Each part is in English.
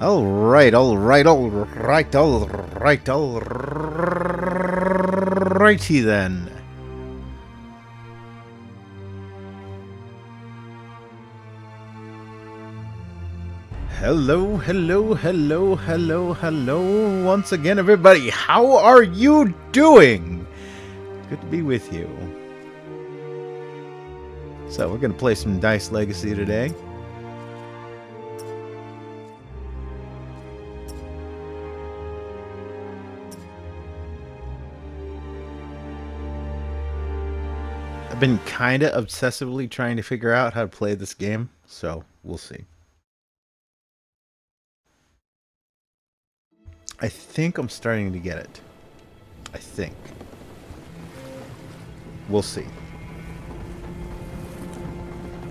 Alrighty then. Hello once again, everybody. How are you doing? Good to be with you. So we're gonna play some Dice Legacy today. I've been kind of obsessively trying to figure out how to play this game, so we'll see. I think I'm starting to get it. I think. We'll see.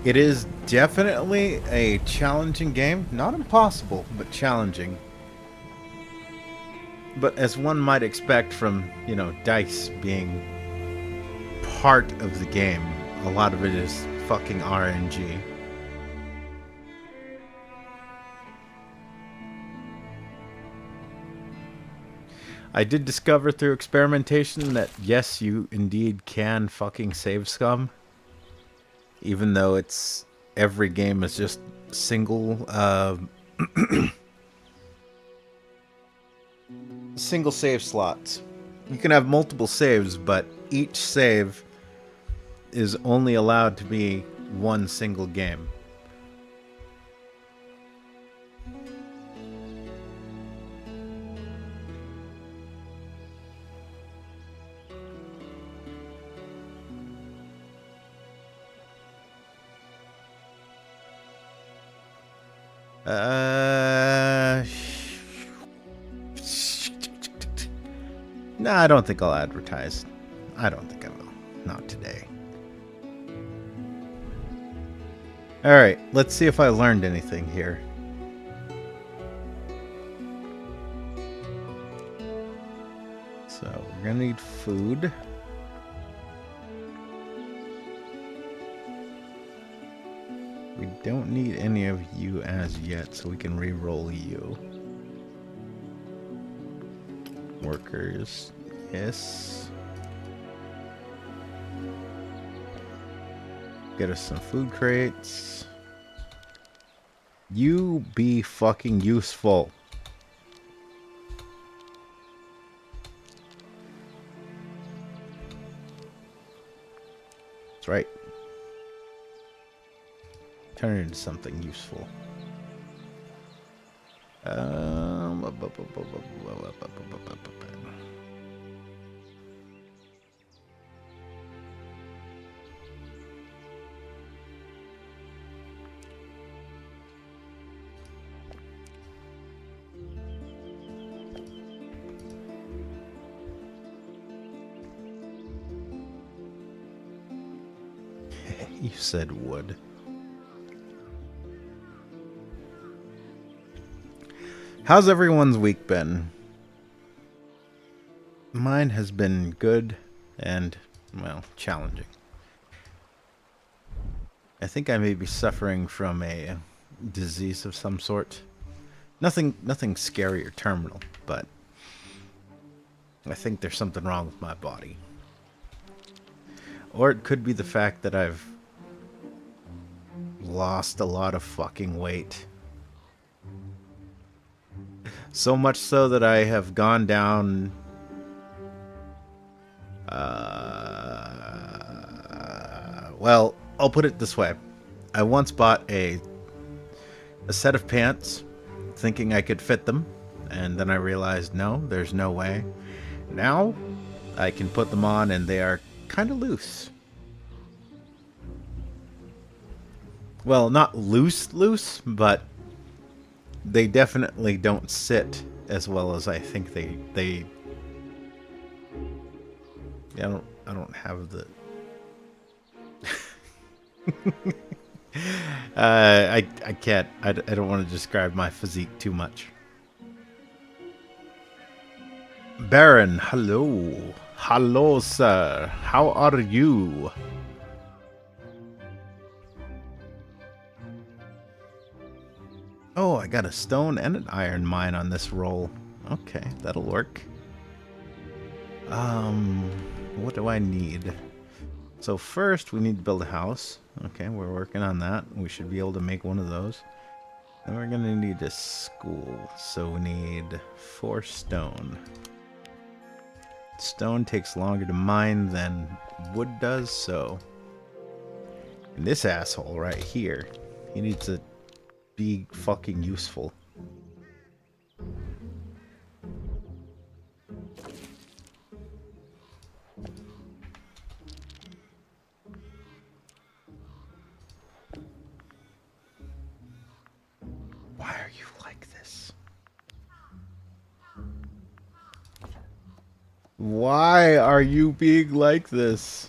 It is definitely a challenging game. Not impossible, but challenging. But as one might expect from, you know, dice being part of the game, a lot of it is fucking RNG. I did discover through experimentation that yes, you indeed can fucking save scum. Even though it's every game is just single single save slots. You can have multiple saves, but each save is only allowed to be one single game. No, I don't think I'll advertise. I don't think I will. Not today. Alright, let's see if I learned anything here. So, we're gonna need food. We don't need any of you as yet, so we can re-roll you. Workers, yes. Get us some food crates. You be fucking useful. That's right. Turn it into something useful. You said wood. How's everyone's week been? Mine has been good and, well, challenging. I think I may be suffering from a disease of some sort. Nothing scary or terminal, but I think there's something wrong with my body. Or it could be the fact that I've lost a lot of fucking weight. So much so that I have gone down well, I'll put it this way. I once bought a set of pants thinking I could fit them, and then I realized no, there's no way. Now I can put them on and they are kind of loose. Well, not loose, but they definitely don't sit as well as I think they. Yeah, I don't have the. I can't. I don't want to describe my physique too much. Baron, hello, sir. How are you? Oh, I got a stone and an iron mine on this roll. Okay, that'll work. What do I need? So first, we need to build a house. Okay, we're working on that. We should be able to make one of those. Then we're gonna need a school. So we need 4 stone. Stone takes longer to mine than wood does, so... And this asshole right here, he needs to be fucking useful. Why are you like this? Why are you being like this?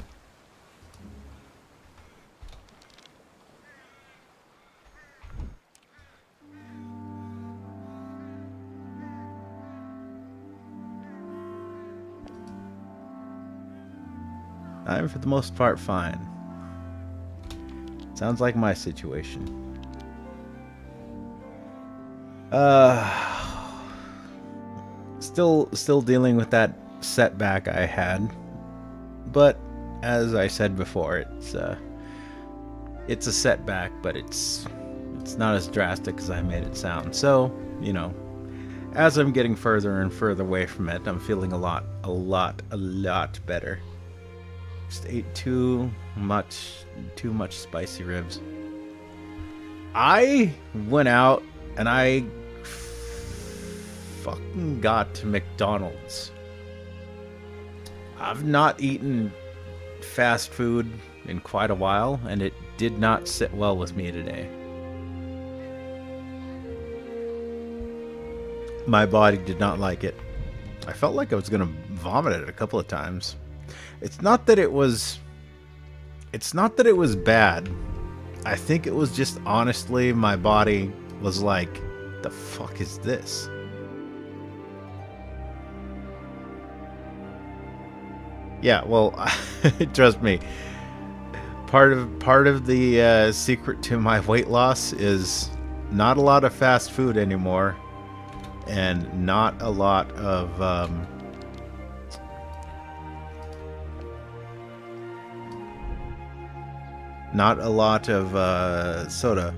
I'm for the most part fine. Sounds like my situation. Still dealing with that setback I had, but as I said before, it's a setback, but it's not as drastic as I made it sound. So, you know, as I'm getting further and further away from it, I'm feeling a lot better. Just ate too much spicy ribs. I went out and I fucking got to McDonald's. I've not eaten fast food in quite a while, and it did not sit well with me today. My body did not like it. I felt like I was gonna vomit it a couple of times. It's not that it was bad. I think it was just, honestly, my body was like, the fuck is this? Yeah, well, trust me. Part of the secret to my weight loss is not a lot of fast food anymore, and not a lot of soda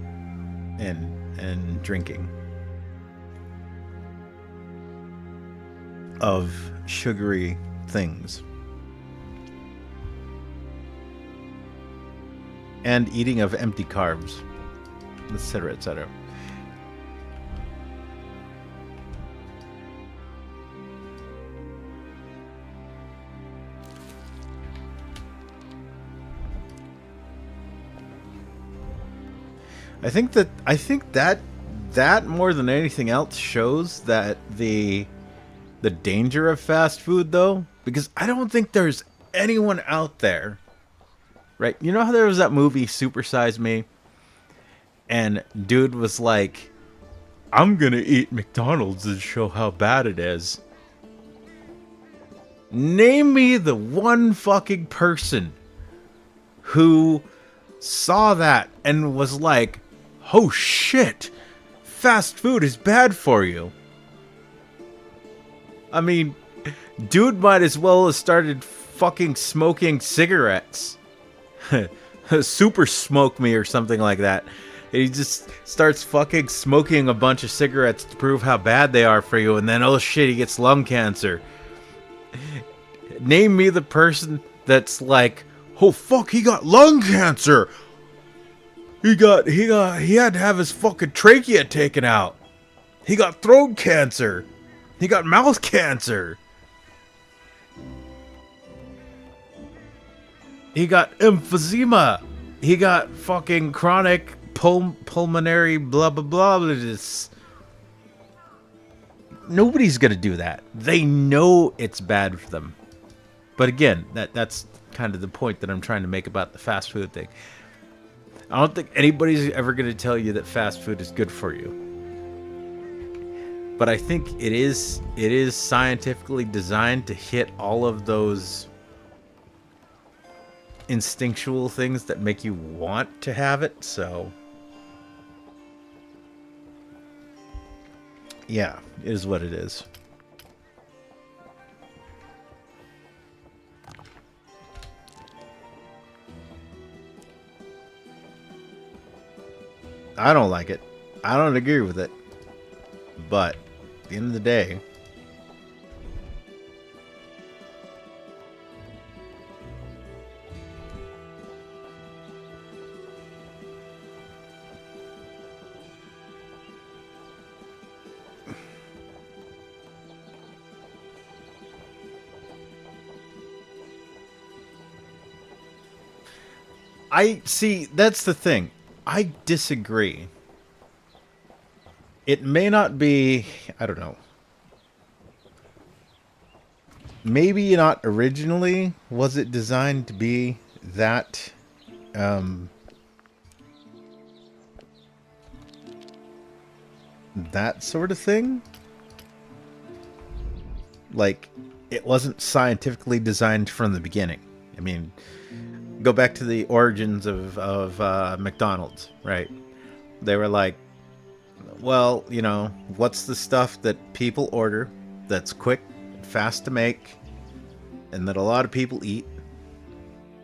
and drinking of sugary things. And eating of empty carbs, etc., etc. I think that more than anything else shows that the danger of fast food, though, because I don't think there's anyone out there. Right, you know how there was that movie Super Size Me, and dude was like, I'm gonna eat McDonald's and show how bad it is. Name me the one fucking person who saw that and was like, oh shit, fast food is bad for you. I mean, dude might as well have started fucking smoking cigarettes. Super smoke me or something like that. He just starts fucking smoking a bunch of cigarettes to prove how bad they are for you, and then, oh shit, he gets lung cancer. Name me the person that's like, oh fuck, he got lung cancer. He had to have his fucking trachea taken out. He got throat cancer. He got mouth cancer. He got emphysema. He got fucking chronic pulmonary blah blah blah. Nobody's gonna do that. They know it's bad for them. But again, that's kind of the point that I'm trying to make about the fast food thing. I don't think anybody's ever gonna tell you that fast food is good for you. But I think it is scientifically designed to hit all of those instinctual things that make you want to have it, so Yeah, it is what it is. I don't like it. I don't agree with it. But at the end of the day, I see, that's the thing. I disagree. It may not be, I don't know. Maybe not originally was it designed to be that um that sort of thing. Like it wasn't scientifically designed from the beginning. I mean, go back to the origins of McDonald's, right? They were like, well, you know, what's the stuff that people order that's quick, fast to make, and that a lot of people eat?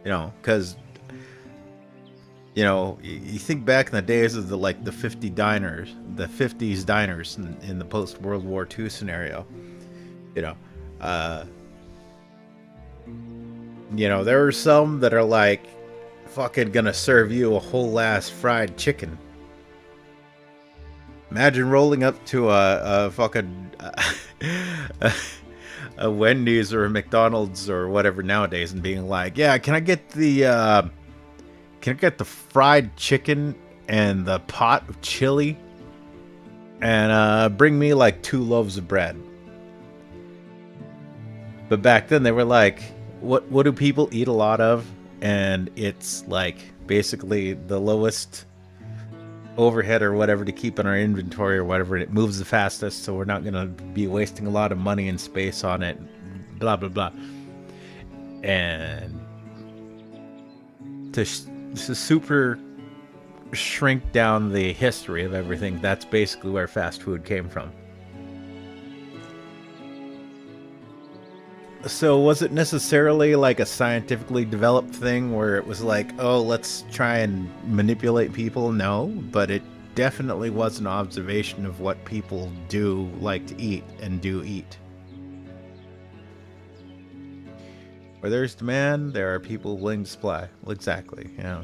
You know, because you think back in the days of the 50s diners in the post World War II scenario. You know, uh, there are some that are like fucking gonna serve you a whole ass fried chicken. Imagine rolling up to a fucking a Wendy's or a McDonald's or whatever nowadays and being like, "Yeah, can I get the fried chicken and the pot of chili and bring me like 2 loaves of bread?" But back then they were like, what do people eat a lot of? And it's like basically the lowest overhead or whatever to keep in our inventory or whatever. It moves the fastest, so we're not going to be wasting a lot of money and space on it. Blah, blah, blah. And to super shrink down the history of everything, that's basically where fast food came from. So was it necessarily like a scientifically developed thing where it was like, oh, let's try and manipulate people? No, but it definitely was an observation of what people do like to eat and do eat. Where there's demand, there are people willing to supply. Well, exactly, yeah.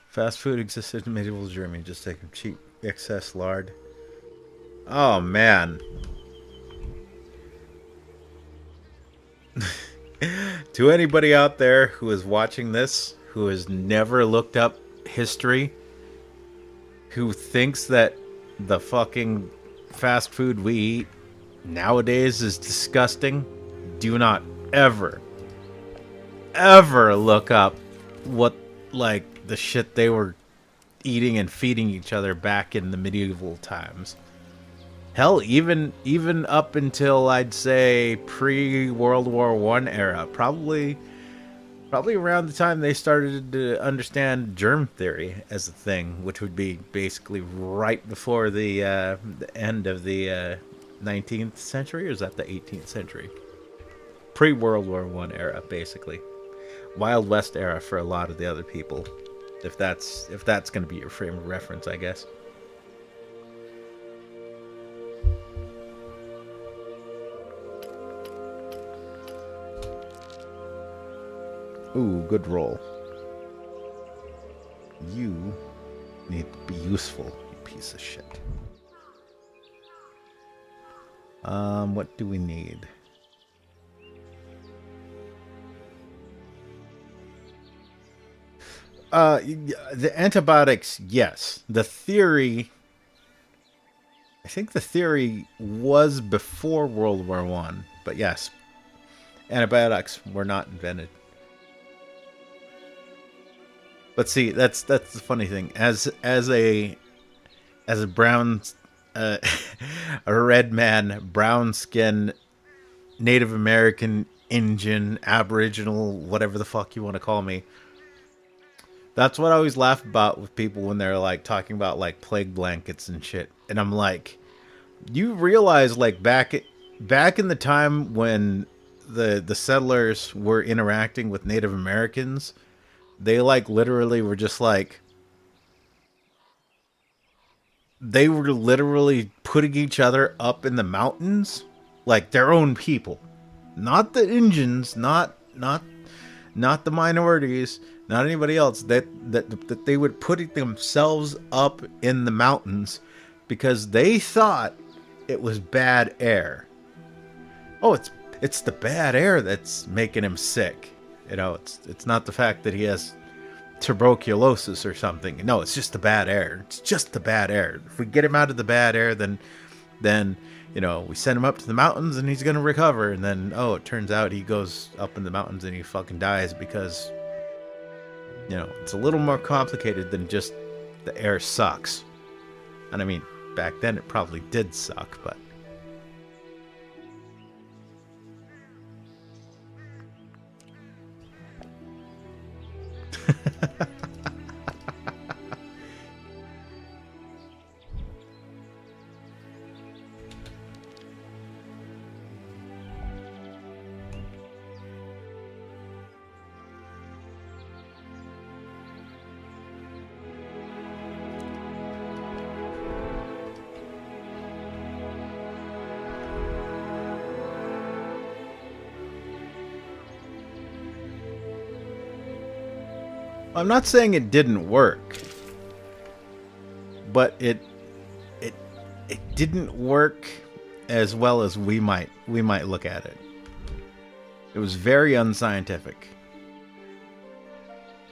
Fast food existed in medieval Germany, just taking cheap excess lard. Oh, man. To anybody out there who is watching this, who has never looked up history, who thinks that the fucking fast food we eat nowadays is disgusting, do not ever look up what, like, the shit they were eating and feeding each other back in the medieval times. Hell, even up until I'd say pre-World War I era, probably around the time they started to understand germ theory as a thing, which would be basically right before the end of the 19th century, or is that the 18th century? Pre-World War I era, basically. Wild West era for a lot of the other people. If that's going to be your frame of reference, I guess. Ooh, good roll. You need to be useful, you piece of shit. What do we need? The antibiotics, yes. The theory, I think the theory was before World War One, but yes, antibiotics were not invented. But see, that's the funny thing. As a brown, a red man, brown skin, Native American Indian, Aboriginal, whatever the fuck you want to call me. That's what I always laugh about with people when they're like talking about like plague blankets and shit. And I'm like, you realize like back in the time when the settlers were interacting with Native Americans, they like literally were just like they were literally putting each other up in the mountains like their own people. Not the Indians, not the minorities, not anybody else. That they would put themselves up in the mountains because they thought it was bad air. Oh, it's the bad air that's making him sick. You know, it's not the fact that he has tuberculosis or something. No, it's just the bad air. It's just the bad air. If we get him out of the bad air, then you know, we send him up to the mountains and he's gonna recover. And then, oh, it turns out he goes up in the mountains and he fucking dies because, you know, it's a little more complicated than just the air sucks. And I mean, back then it probably did suck, but. I'm not saying it didn't work, but it didn't work as well as we might look at it. It was very unscientific.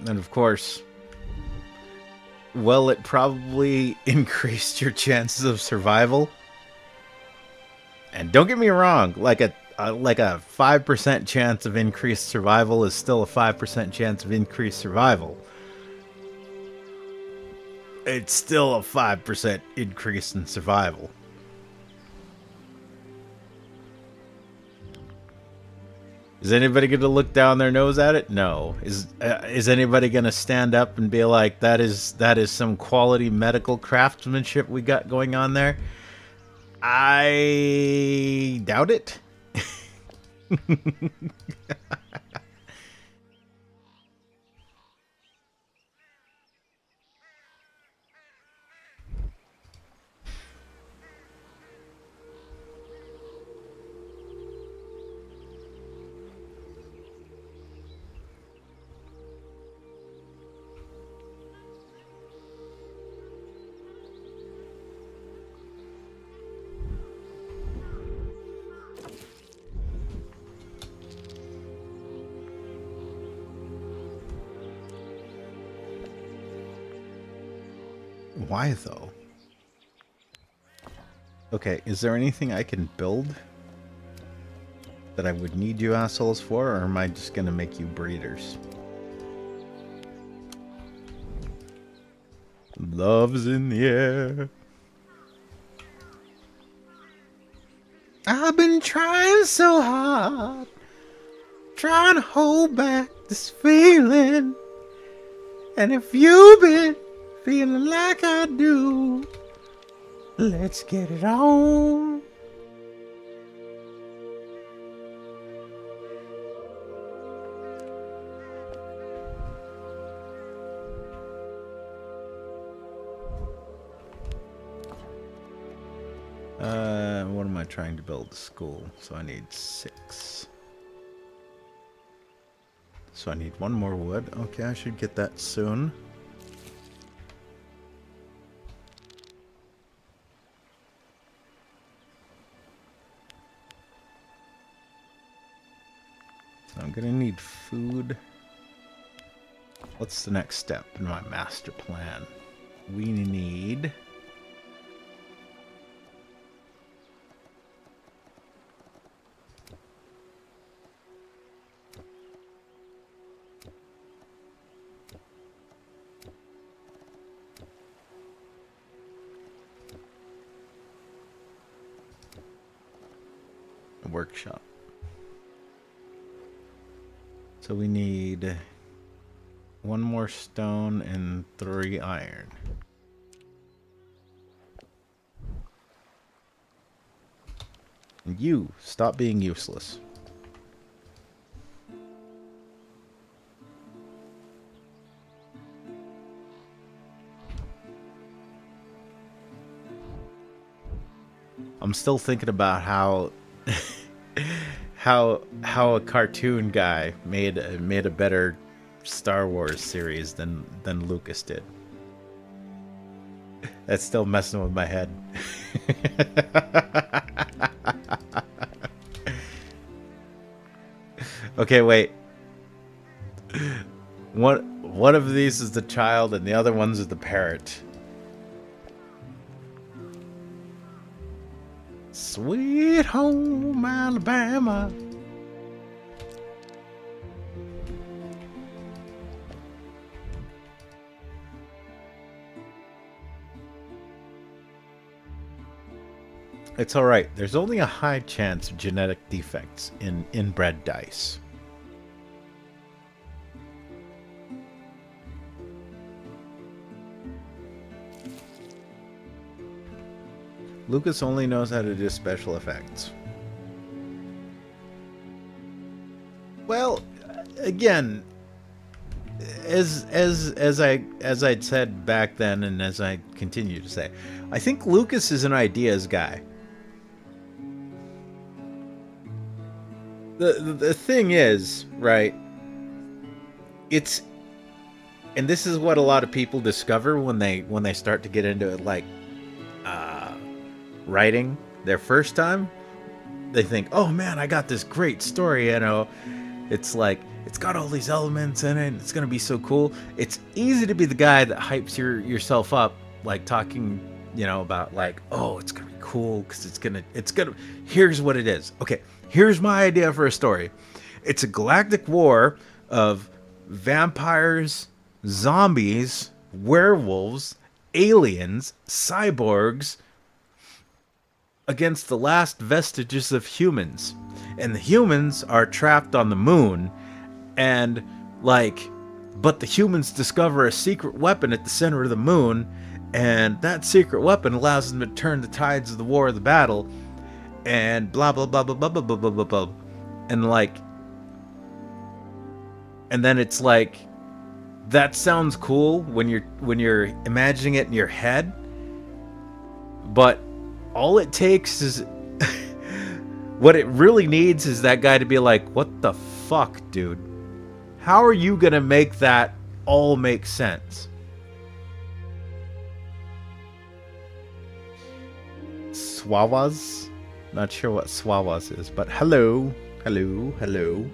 And of course, well, it probably increased your chances of survival. And don't get me wrong, like a 5% chance of increased survival is still a 5% chance of increased survival. It's still a 5% increase in survival. Is anybody going to look down their nose at it? No. Is anybody going to stand up and be like, that is some quality medical craftsmanship we got going on there? I doubt it. Why though? Okay, is there anything I can build that I would need you assholes for, or am I just gonna make you breeders? Love's in the air. I've been trying so hard, trying to hold back this feeling. And if you've been feeling like I do, let's get it on. What am I trying to build? School. So I need 6. So I need 1 more wood. Okay, I should get that soon. So I'm gonna need food. What's the next step in my master plan? We need... a workshop. So we need 1 more stone and 3 iron. And you, stop being useless. I'm still thinking about how how a cartoon guy made a better Star Wars series than Lucas did. That's still messing with my head. Okay, wait. One of these is the child and the other one's the parrot. Sweet home Alabama. It's alright. There's only a high chance of genetic defects in inbred dice. Lucas only knows how to do special effects. Well, again, as I'd said back then, and as I continue to say, I think Lucas is an ideas guy. The thing is, right? It's, and this is what a lot of people discover when they start to get into it, like writing their first time. They think, oh man, I got this great story, you know. It's like, it's got all these elements in it, it's gonna be so cool. It's easy to be the guy that hypes yourself up, like talking, you know, about like, oh, it's gonna be cool because it's gonna here's what it is. Okay, here's my idea for a story. It's a galactic war of vampires, zombies, werewolves, aliens, cyborgs, against the last vestiges of humans. And the humans are trapped on the moon, and like, but the humans discover a secret weapon at the center of the moon, and that secret weapon allows them to turn the tides of the war of the battle, and blah blah blah blah blah blah blah blah blah, blah. And like, and then it's like, that sounds cool when you're imagining it in your head, but all it takes is what it really needs is that guy to be like, what the fuck, dude? How are you gonna make that all make sense? Swawas? Not sure what Swawas is, but hello. Hello. Hello.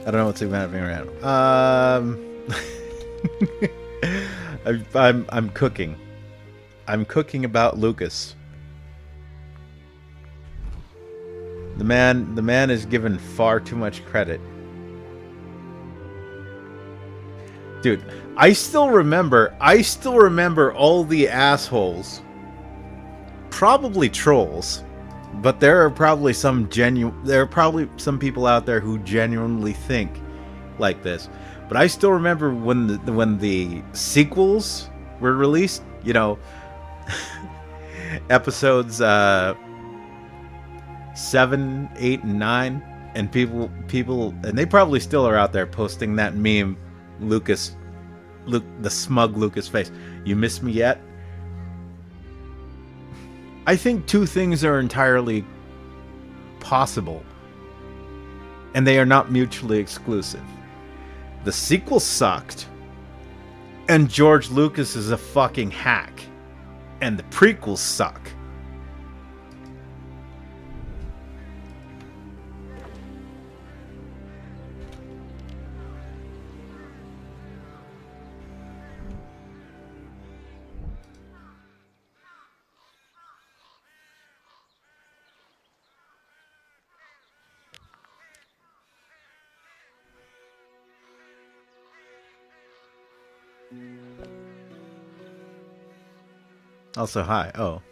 I don't know what's even happening around. I'm cooking. I'm cooking about Lucas. The man is given far too much credit. Dude, I still remember all the assholes. Probably trolls. But there are probably some people out there who genuinely think like this. But I still remember when the sequels were released, you know, episodes 7, 8, and 9, and people, and they probably still are out there posting that meme, the smug Lucas face. You miss me yet? I think two things are entirely possible, and they are not mutually exclusive. The sequel sucked, and George Lucas is a fucking hack, and the prequels suck. Also, hi. Oh,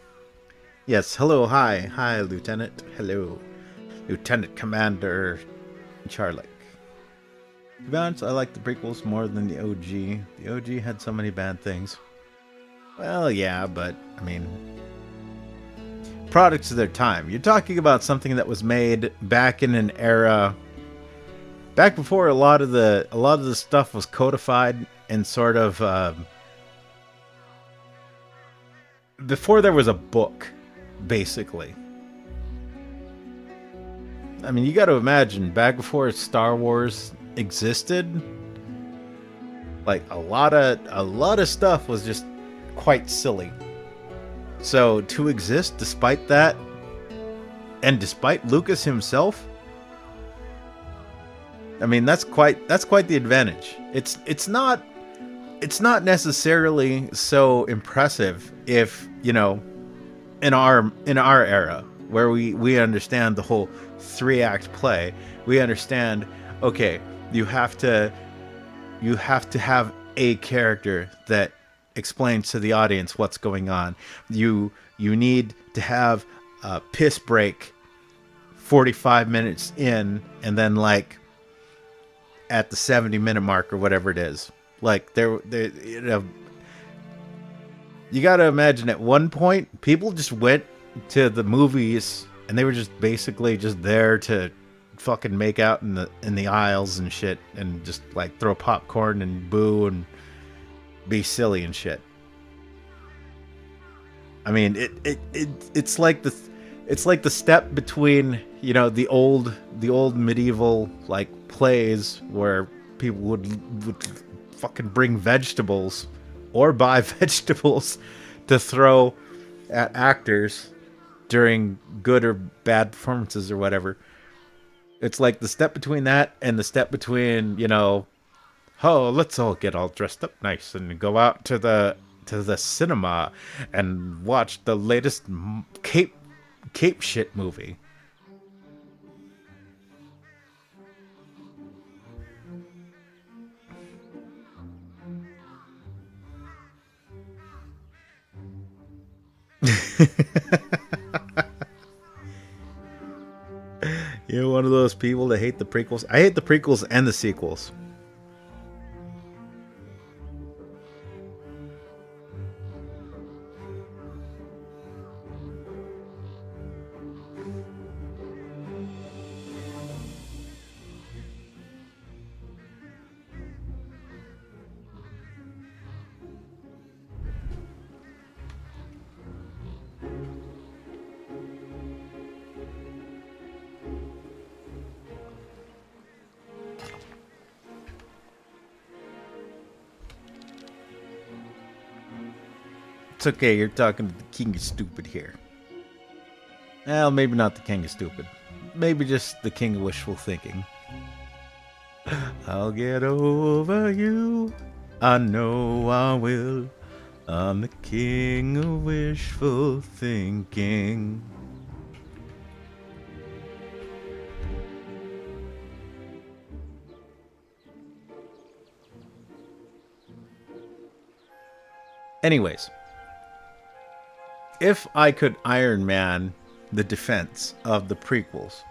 yes. Hello. Hi. Hi, Lieutenant. Hello, Lieutenant Commander Charlick. To be honest, I like the prequels more than the OG. The OG had so many bad things. Well, yeah, but I mean, products of their time. You're talking about something that was made back in an era, back before a lot of the stuff was codified and sort of before there was a book, basically. I mean, you got to imagine back before Star Wars existed, like a lot of stuff was just quite silly. So to exist despite that, and despite Lucas himself, I mean that's quite the advantage. It's not necessarily so impressive if in our era where we understand the whole 3-act play. We understand, okay, you have to have a character that explains to the audience what's going on. You need to have a piss break 45 minutes in, and then like at the 70-minute mark or whatever it is. Like you got to imagine at one point people just went to the movies and they were just basically just there to fucking make out in the aisles and shit, and just like throw popcorn and boo and be silly and shit. I mean, it's like the step between the old medieval like plays where people would fucking bring vegetables or buy vegetables to throw at actors during good or bad performances or whatever. It's like the step between that and the step between, oh, let's all get all dressed up nice and go out to the cinema and watch the latest cape shit movie. You're one of those people that hate the prequels. I hate the prequels and the sequels. It's okay, you're talking to the king of stupid here. Well, maybe not the king of stupid. Maybe just the king of wishful thinking. I'll get over you. I know I will. I'm the king of wishful thinking. Anyways, if I could Iron Man the defense of the prequels,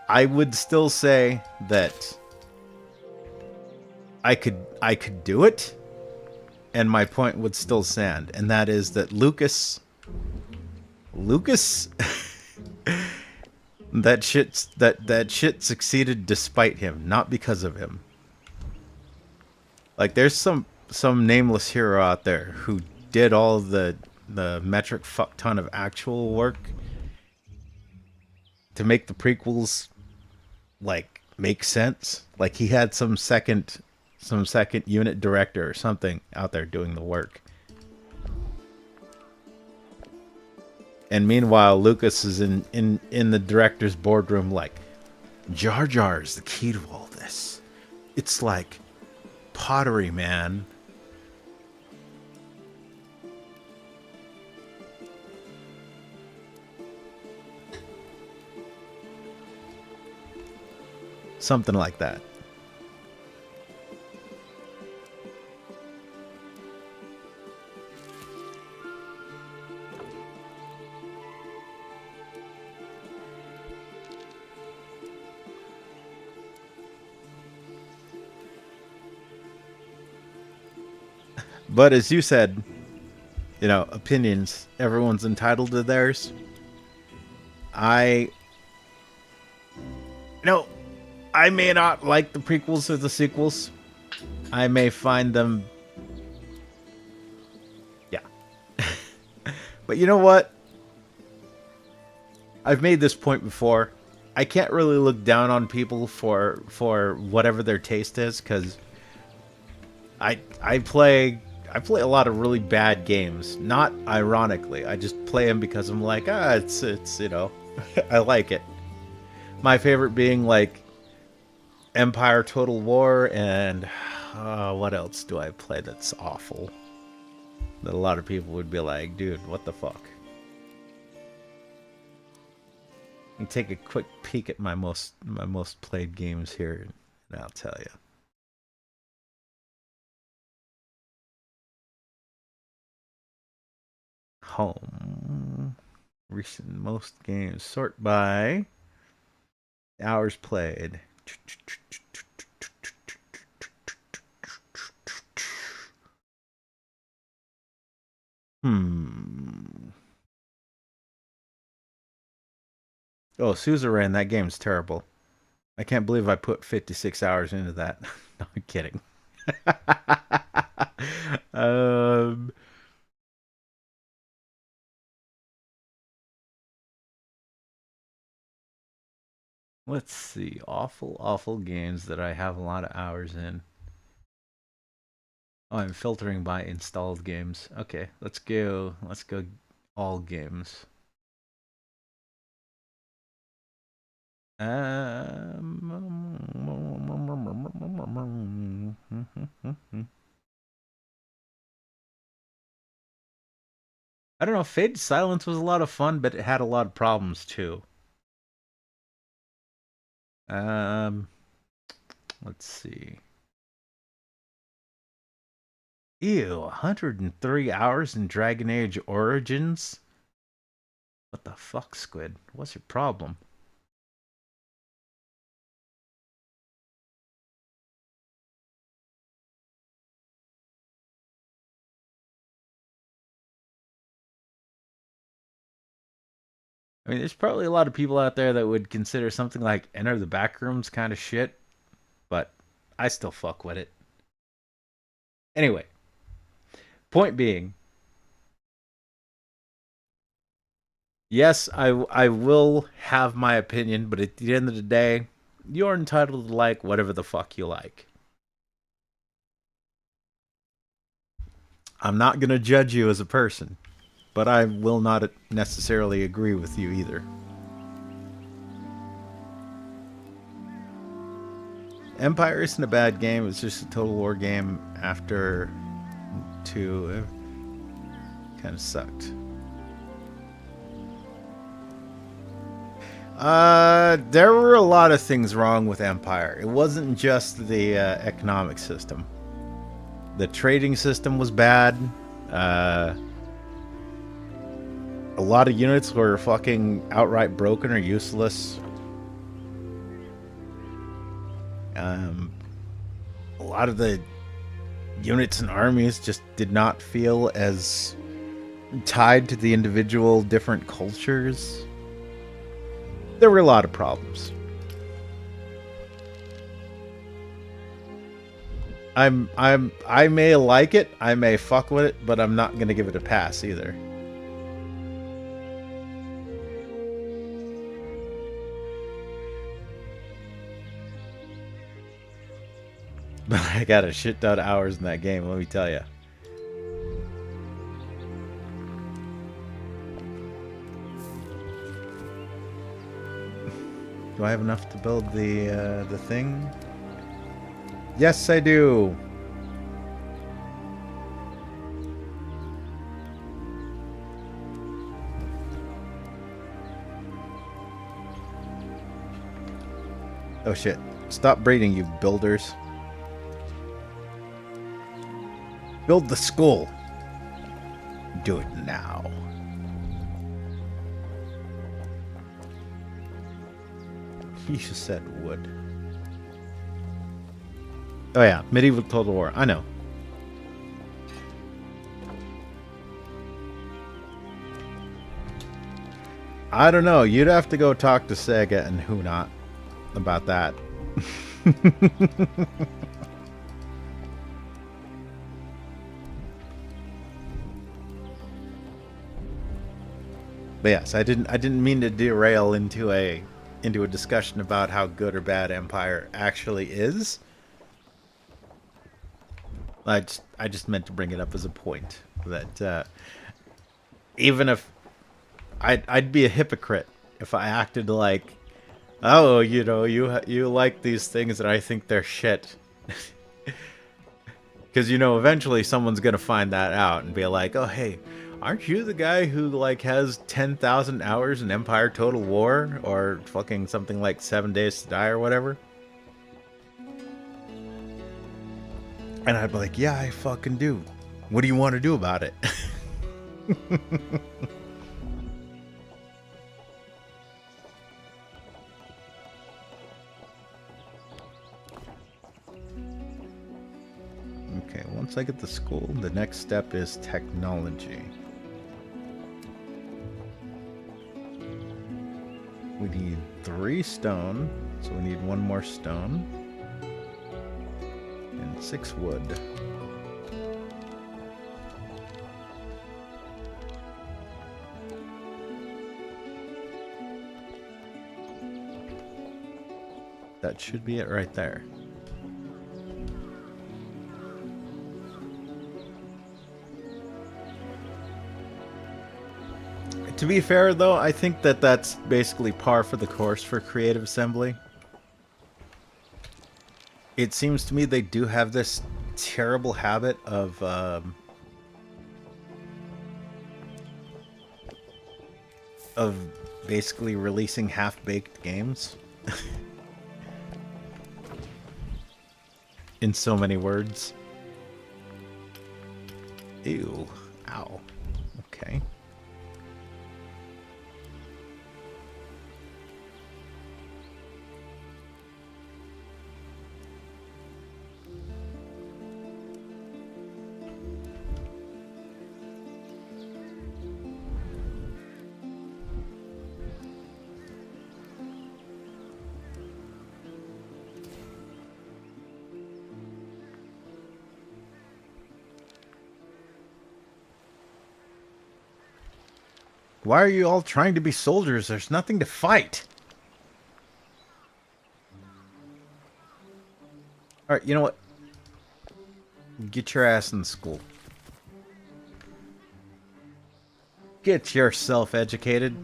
I would still say that I could do it, and my point would still stand, and that is that Lucas that shit succeeded despite him, not because of him. Like there's some nameless hero out there who did all the metric fuck ton of actual work to make the prequels like make sense. Like he had some second unit director or something out there doing the work. And meanwhile, Lucas is in the director's boardroom like, Jar Jar is the key to all this. It's like pottery, man. Something like that. But as you said, opinions. Everyone's entitled to theirs. I, I may not like the prequels or the sequels. I may find them, yeah. But you know what? I've made this point before. I can't really look down on people for whatever their taste is, because I play a lot of really bad games. Not ironically, I just play them because I'm like, it's I like it. My favorite being like Empire Total War, and what else do I play that's awful? That a lot of people would be like, dude, what the fuck? And take a quick peek at my most played games here, and I'll tell you. Home. Recent most games. Sort by hours played. Oh, Suzerain, that game's terrible. I can't believe I put 56 hours into that. No, I'm kidding. Let's see. Awful games that I have a lot of hours in. Oh, I'm filtering by installed games. Okay, let's go all games. I don't know, Fade to Silence was a lot of fun, but it had a lot of problems too. Let's see. Ew, 103 hours in Dragon Age Origins? What the fuck, Squid? What's your problem? I mean, there's probably a lot of people out there that would consider something like Enter the Backrooms kind of shit, but I still fuck with it. Anyway, point being, yes, I will have my opinion, but at the end of the day, you're entitled to like whatever the fuck you like. I'm not going to judge you as a person, but I will not necessarily agree with you either. Empire isn't a bad game. It's just a Total War game after 2. It kind of sucked. There were a lot of things wrong with Empire. It wasn't just the economic system. The trading system was bad. A lot of units were fucking outright broken or useless. A lot of the units and armies just did not feel as tied to the individual different cultures. There were a lot of problems. I may like it, I may fuck with it, but I'm not gonna give it a pass either. But I got a shit ton of hours in that game, let me tell you. Do I have enough to build the thing? Yes, I do. Oh shit. Stop breeding, you builders. Build the school. Do it now. He just said wood. Oh yeah, medieval Total War. I know. I don't know. You'd have to go talk to Sega and who not about that. But yes, I didn't mean to derail into a discussion about how good or bad Empire actually is. I just meant to bring it up as a point that even if I'd be a hypocrite if I acted like, oh, you like these things and I think they're shit. Because eventually someone's gonna find that out and be like, oh hey, aren't you the guy who like has 10,000 hours in Empire Total War or fucking something like 7 Days to Die or whatever? And I'd be like, yeah, I fucking do. What do you want to do about it? Okay, once I get to school, the next step is technology. We need 3 stone, so we need 1 more stone. And 6 wood. That should be it right there. To be fair, though, I think that that's basically par for the course for Creative Assembly. It seems to me they do have this terrible habit of basically releasing half-baked games. In so many words. Ew. Ow. Okay. Why are you all trying to be soldiers? There's nothing to fight. Alright, you know what? Get your ass in school. Get yourself educated.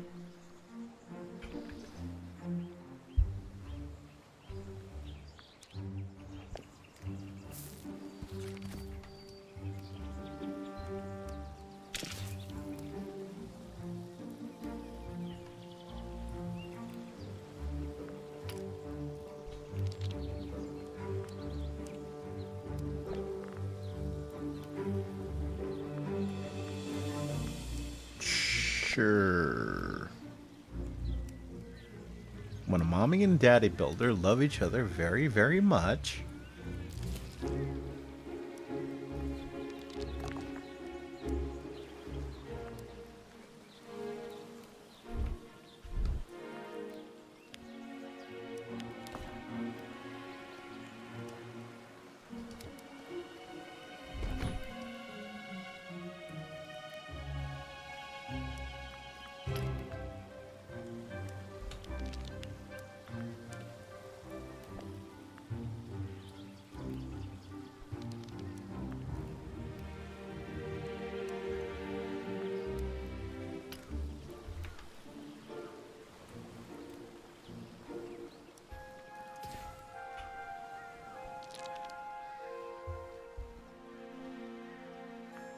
Sure. When a mommy and daddy builder love each other very, very much.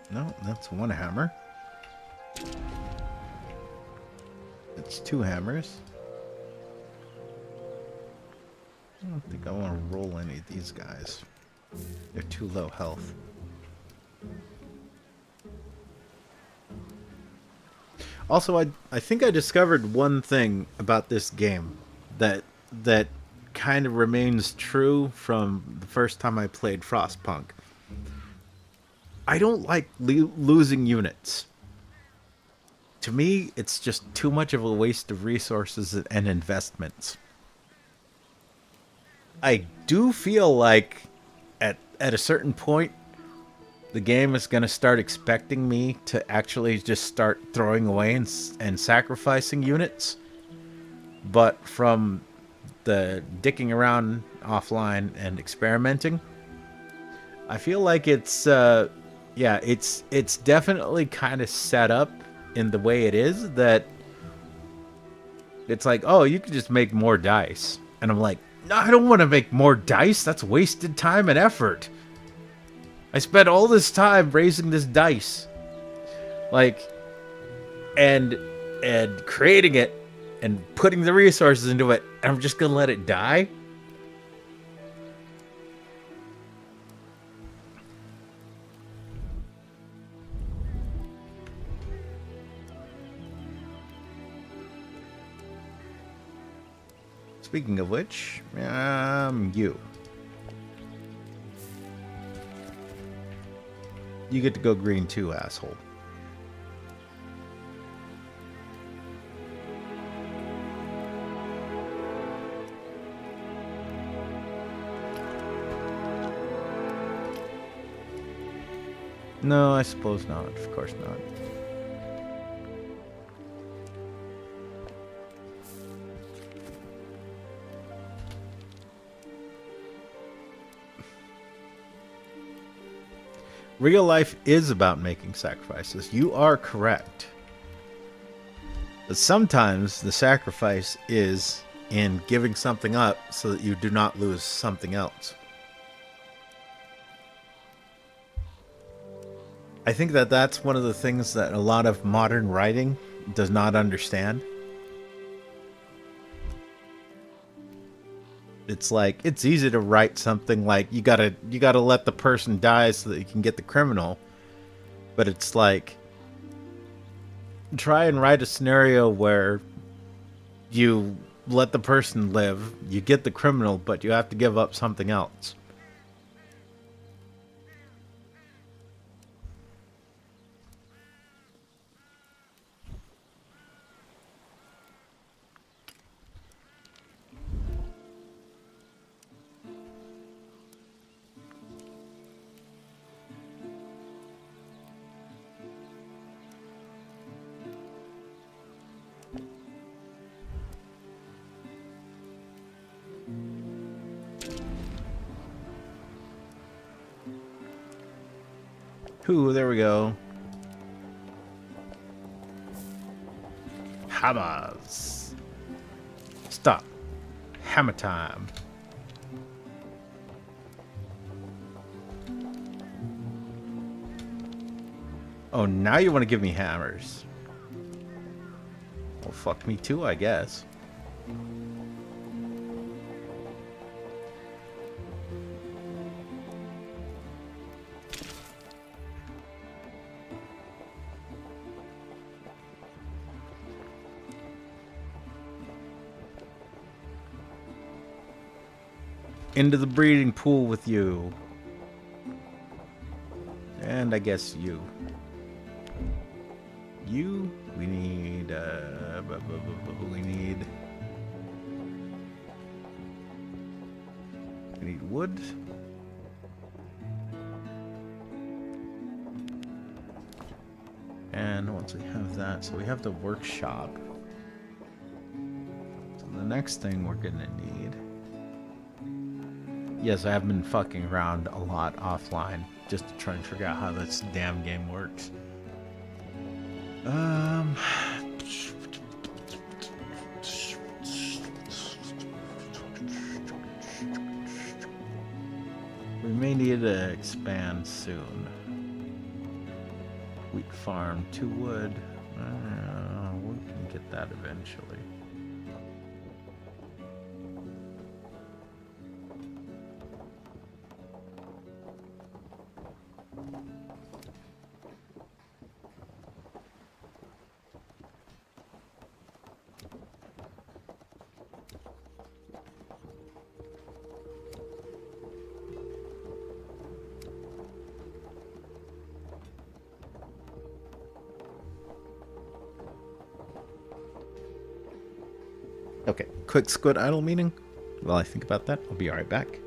No, that's 1 hammer. It's 2 hammers. I don't think I want to roll any of these guys. They're too low health. Also, I think I discovered one thing about this game that kind of remains true from the first time I played Frostpunk. I don't like losing units. To me, it's just too much of a waste of resources and investments. I do feel like at a certain point, the game is going to start expecting me to actually just start throwing away and sacrificing units. But from the dicking around offline and experimenting, I feel like it's definitely kind of set up in the way it is that it's like, oh, you could just make more dice. And I'm like, no, I don't want to make more dice. That's wasted time and effort. I spent all this time raising this dice. Like, and creating it and putting the resources into it, and I'm just going to let it die? Speaking of which, you. You get to go green too, asshole. No, I suppose not. Of course not. Real life is about making sacrifices. You are correct. But sometimes the sacrifice is in giving something up so that you do not lose something else. I think that that's one of the things that a lot of modern writing does not understand. It's like, it's easy to write something like you gotta let the person die so that you can get the criminal. But it's like, try and write a scenario where you let the person live, you get the criminal, but you have to give up something else. Ooh, there we go. Hammers. Stop. Hammer time. Oh, now you want to give me hammers. Well, fuck me too, I guess. Into the breeding pool with you. And I guess you. You, we need, we need wood. And once we have that, so we have the workshop. So the next thing we're gonna need. Yes, I have been fucking around a lot offline just to try and figure out how this damn game works. We may need to expand soon. Wheat farm, 2 wood. We can get that eventually. Okay, quick Squid idle meeting. While I think about that, I'll be right back.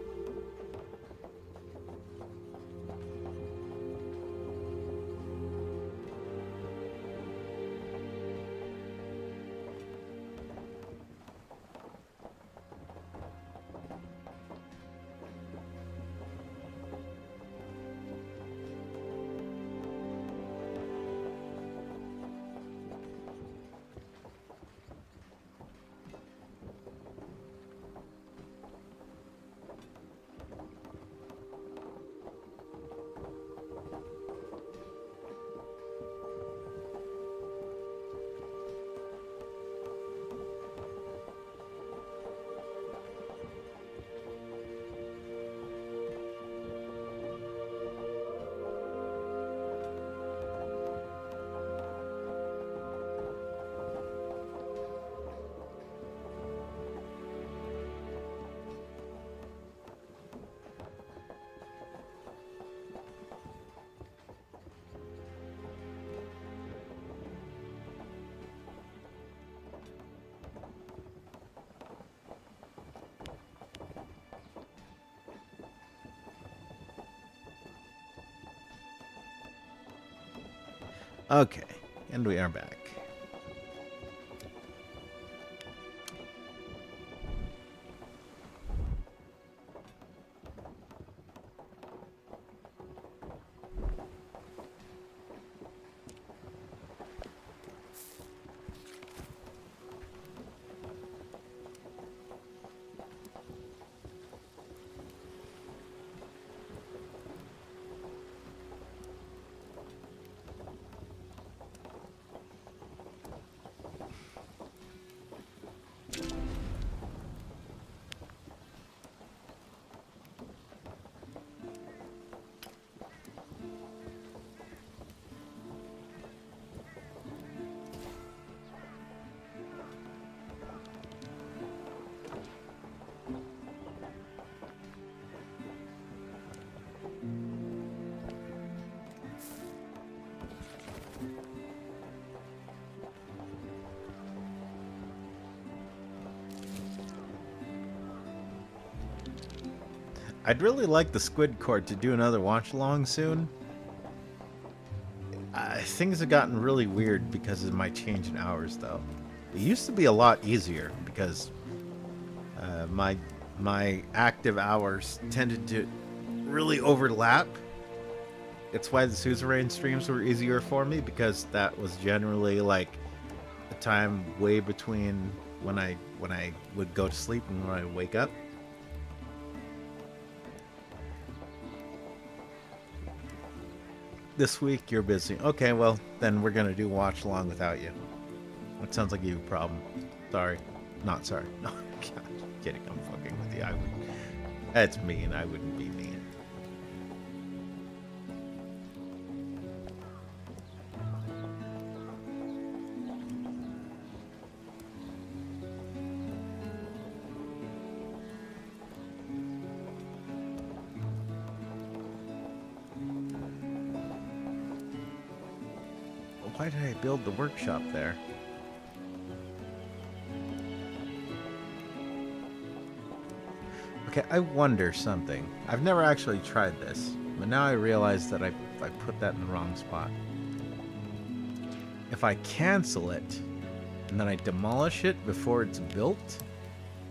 Okay, and we are back. I'd really like the Squid Court to do another watch along soon. Things have gotten really weird because of my change in hours, though. It used to be a lot easier because my active hours tended to really overlap. It's why the suzerain streams were easier for me, because that was generally like a time way between when I would go to sleep and when I wake up. This week you're busy. Okay, well then we're gonna do watch along without you. It sounds like you have a problem. Sorry, not sorry. No, God, kidding. I'm fucking with you. That's mean. I wouldn't be mean. Why did I build the workshop there? Okay, I wonder something. I've never actually tried this, but now I realize that I put that in the wrong spot. If I cancel it, and then I demolish it before it's built,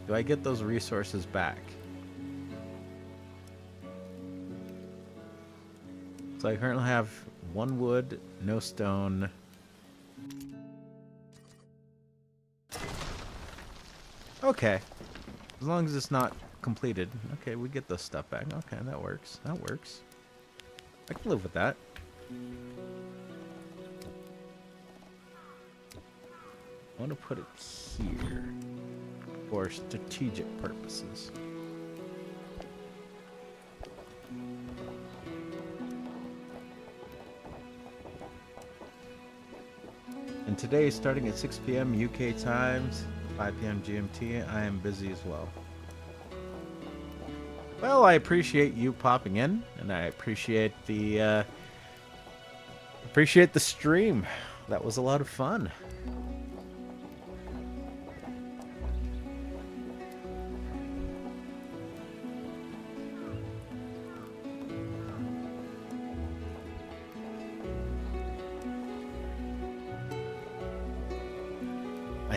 do I get those resources back? So I currently have 1 wood, no stone. Okay. As long as it's not completed. Okay, we get this stuff back. Okay, that works. That works. I can live with that. I want to put it here for strategic purposes. And today, starting at 6 p.m. UK times, 5 p.m. GMT, I am busy as well. Well, I appreciate you popping in, and I appreciate the stream. That was a lot of fun.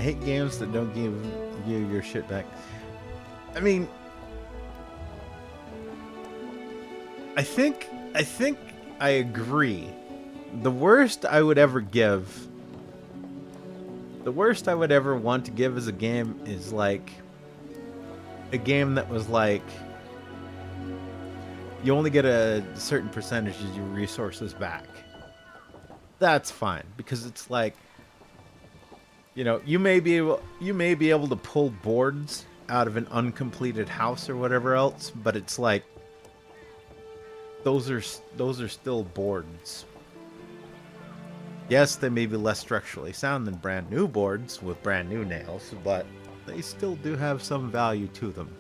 hate games that don't give you your shit back. I mean, I think I agree. The worst I would ever want to give as a game is like a game that was like you only get a certain percentage of your resources back. That's fine because it's like, you know, you may be able to pull boards out of an uncompleted house or whatever else, but it's like those are still boards. Yes, they may be less structurally sound than brand new boards with brand new nails, but they still do have some value to them.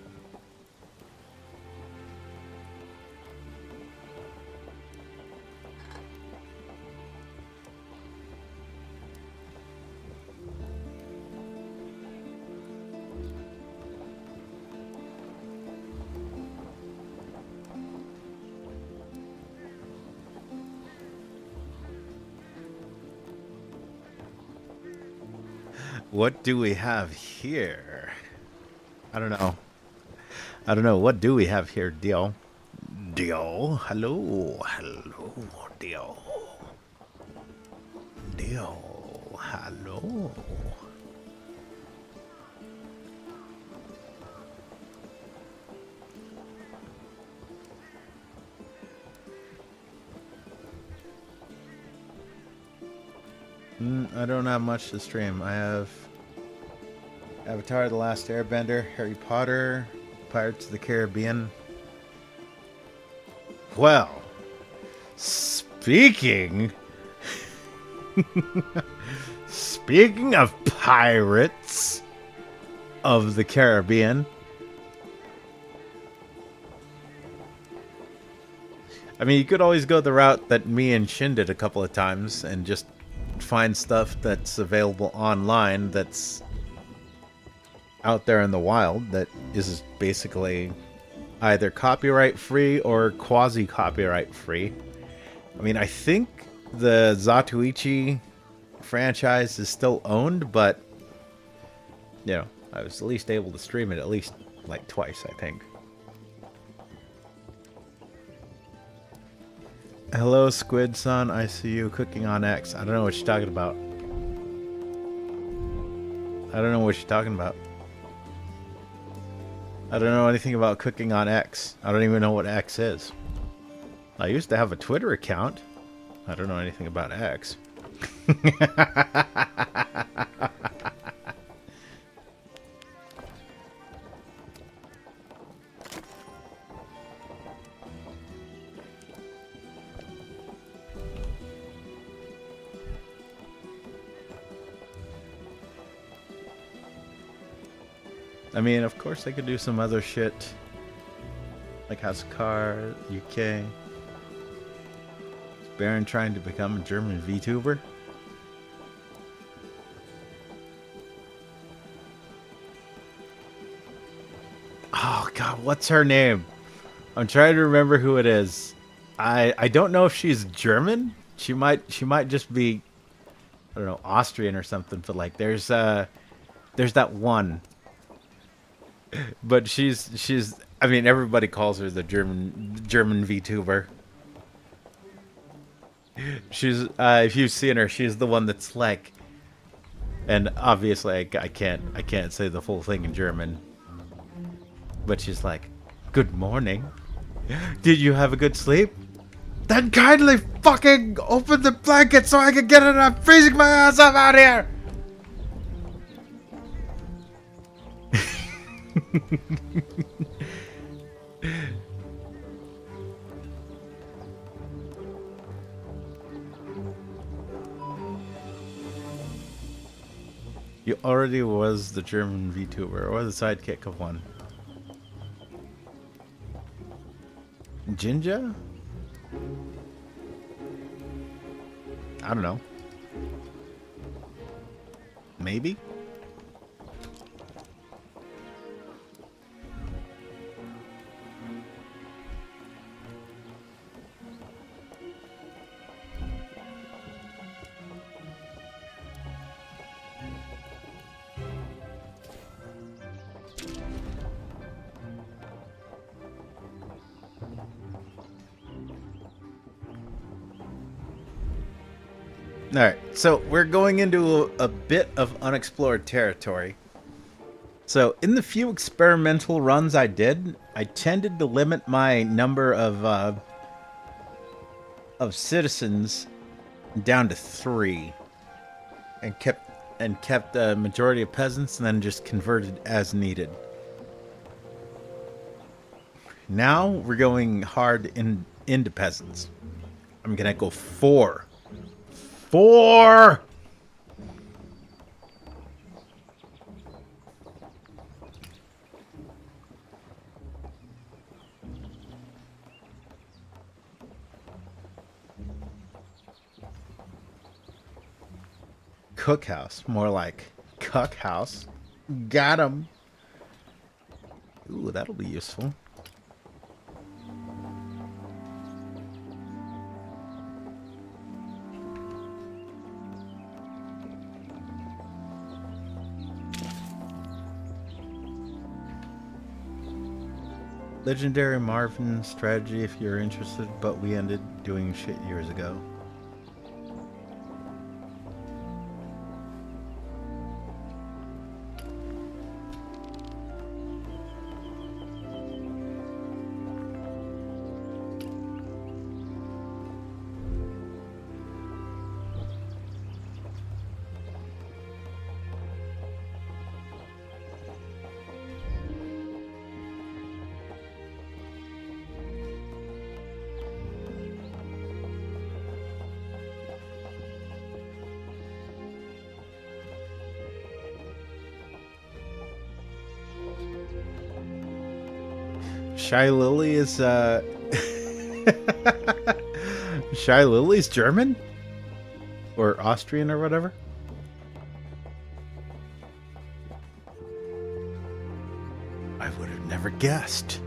What do we have here? I don't know. What do we have here, Dio? Dio? Hello. Hello, Dio. Dio. Hello. I don't have much to stream. I have Avatar: The Last Airbender, Harry Potter, Pirates of the Caribbean. Well, speaking of Pirates of the Caribbean, I mean, you could always go the route that me and Shin did a couple of times and just find stuff that's available online that's out there in the wild that is basically either copyright free or quasi copyright free. I mean, I think the Zatoichi franchise is still owned, but you know, I was at least able to stream it at least like twice, I think. Hello, Squid son. I see you cooking on X. I don't know what you're talking about. I don't know what you're talking about. I don't know anything about cooking on X. I don't even know what X is. I used to have a Twitter account. I don't know anything about X. I mean, of course I could do some other shit. Like House of Cards, UK. Is Baron trying to become a German VTuber? Oh god, what's her name? I'm trying to remember who it is. I don't know if she's German. She might just be, I don't know, Austrian or something, but like there's that one. But she's I mean, everybody calls her the German VTuber. She's if you've seen her, she's the one that's like, and obviously I can't say the full thing in German. But she's like, "Good morning. Did you have a good sleep? Then kindly fucking open the blanket so I can get it. I'm freezing my ass off out here." You already was the German VTuber or the sidekick of one. Jinja? I don't know. Maybe? All right, so we're going into a bit of unexplored territory. So, in the few experimental runs I did, I tended to limit my number of citizens down to 3, and kept the majority of peasants, and then just converted as needed. Now we're going hard into peasants. I'm gonna go 4. 4. Cookhouse, more like cuckhouse. Got him. Ooh, that'll be useful. Legendary Marvin strategy if you're interested, but we ended doing shit years ago. Shy Lily is Shy Lily's German? Or Austrian or whatever? I would have never guessed.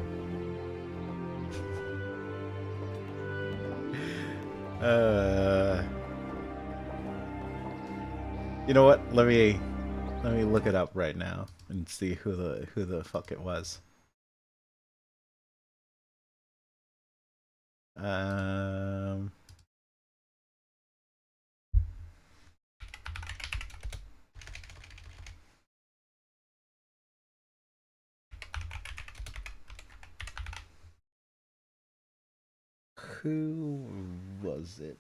You know what? Let me look it up right now and see who the fuck it was. Who was it?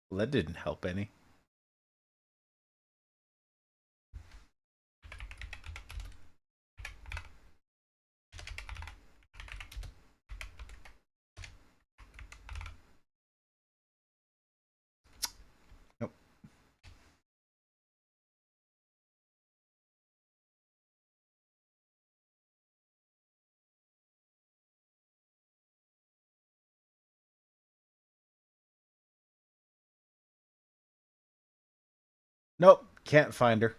Well, that didn't help any. Nope. Nope, can't find her.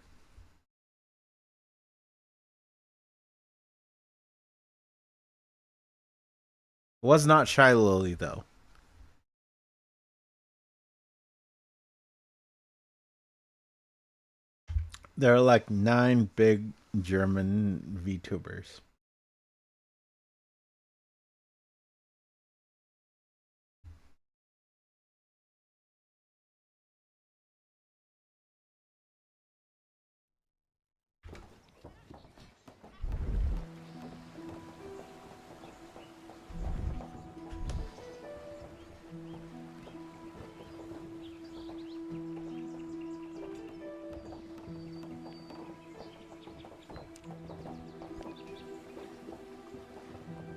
Was not Shy Lily, though. There are like 9 big German VTubers.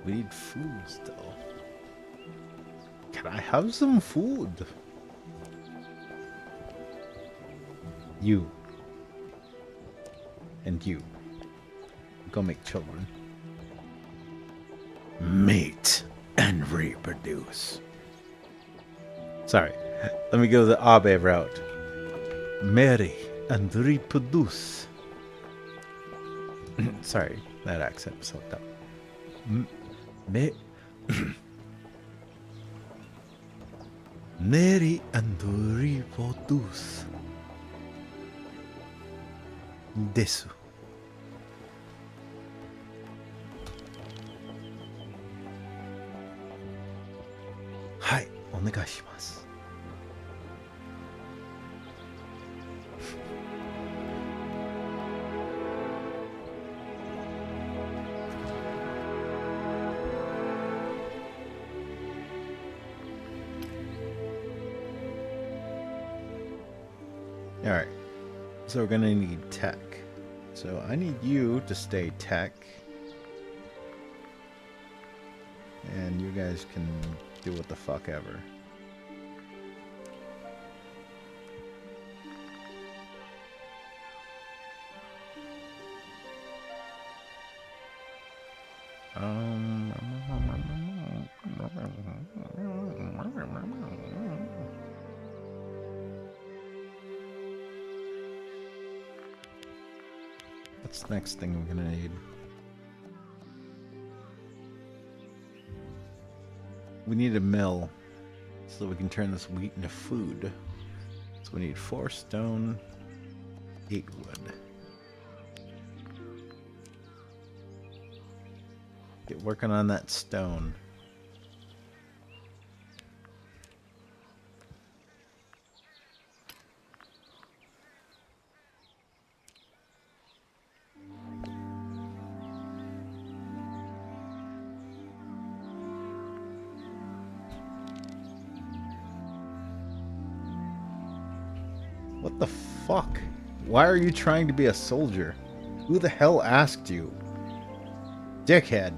We need food still. Can I have some food? You. And you. Go make children. Mate and reproduce. Sorry. Let me go the Abe route. Marry and reproduce. Sorry, that accent was hooked up. Marry and reproduce. Desu. Hai, onegaishimasu. Alright, so we're gonna need tech. So I need you to stay tech. And you guys can do what the fuck ever. What's the next thing we're gonna need? We need a mill so that we can turn this wheat into food. So we need 4 stone, 8 wood. Get working on that stone. What the fuck? Why are you trying to be a soldier? Who the hell asked you? Dickhead.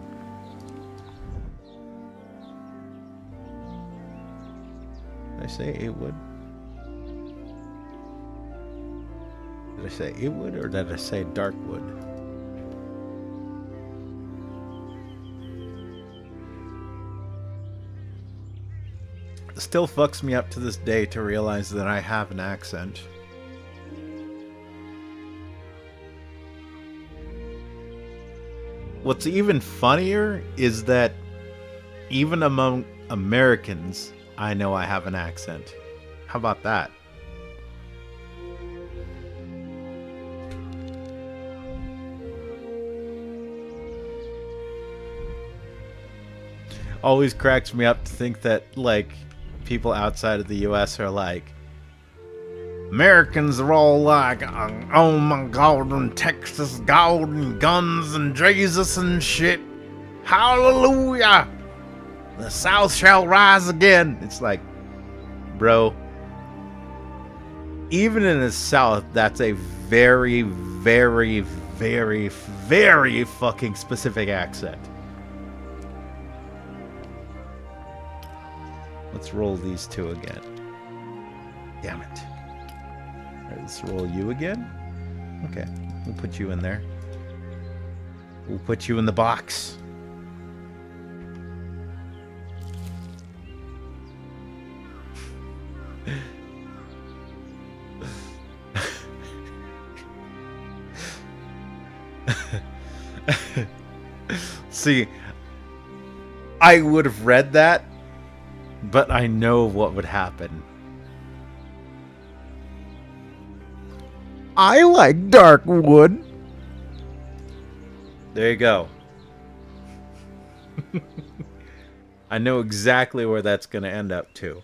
Did I say 8 wood? Did I say 8 wood or did I say dark wood? It still fucks me up to this day to realize that I have an accent. What's even funnier is that even among Americans, I know I have an accent. How about that? Always cracks me up to think that, like, people outside of the US are like, Americans are all like, oh my god, and Texas gold and guns and Jesus and shit. Hallelujah! The South shall rise again. It's like, bro, even in the South, that's a very, very, very, very fucking specific accent. Let's roll these 2 again. Damn it. Alright, let's roll you again. Okay, we'll put you in there. We'll put you in the box. See, I would have read that, but I know what would happen. I like dark wood. There you go. I know exactly where that's going to end up too.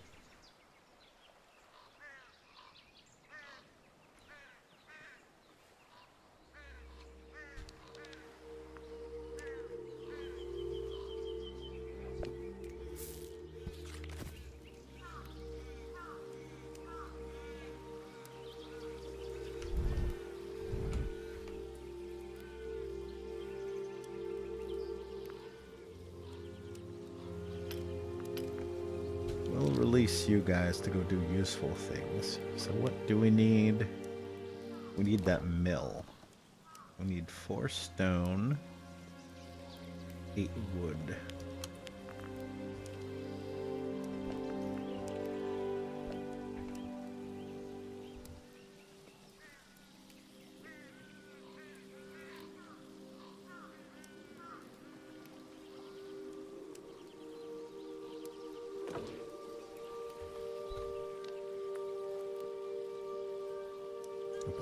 We'll release you guys to go do useful things. So what do we need? We need that mill. We need 4 stone, 8 wood.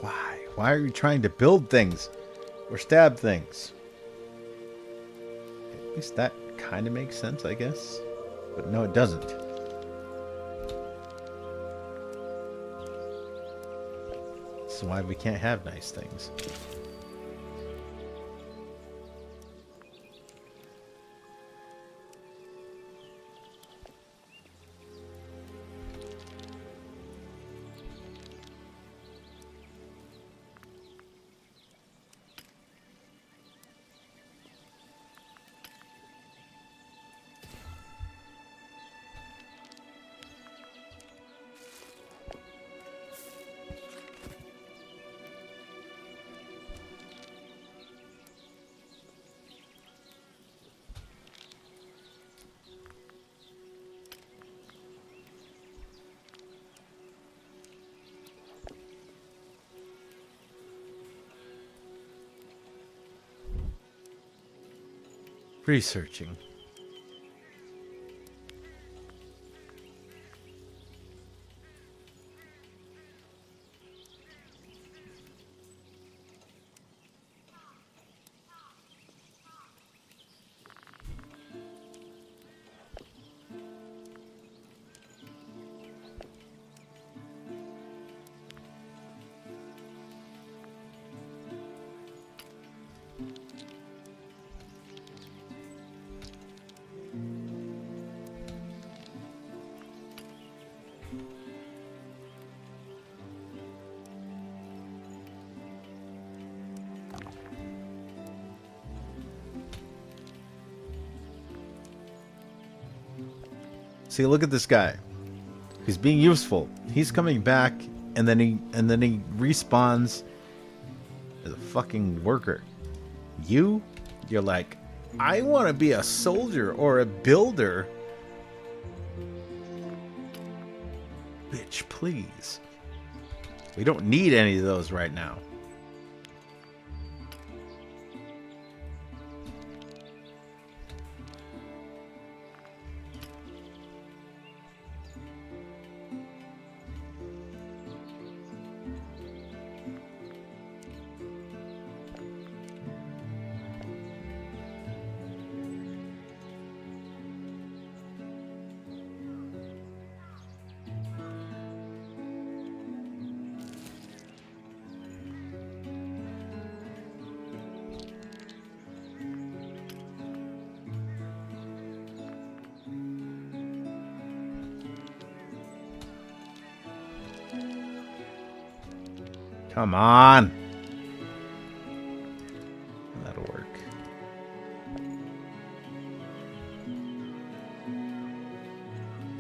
Why? Why are you trying to build things or stab things? At least that kind of makes sense, I guess. But no, it doesn't. That's why we can't have nice things. Researching. See, look at this guy. He's being useful. He's coming back, and then he respawns as a fucking worker. You're like, I want to be a soldier or a builder. Bitch, please. We don't need any of those right now. Come on. That'll work.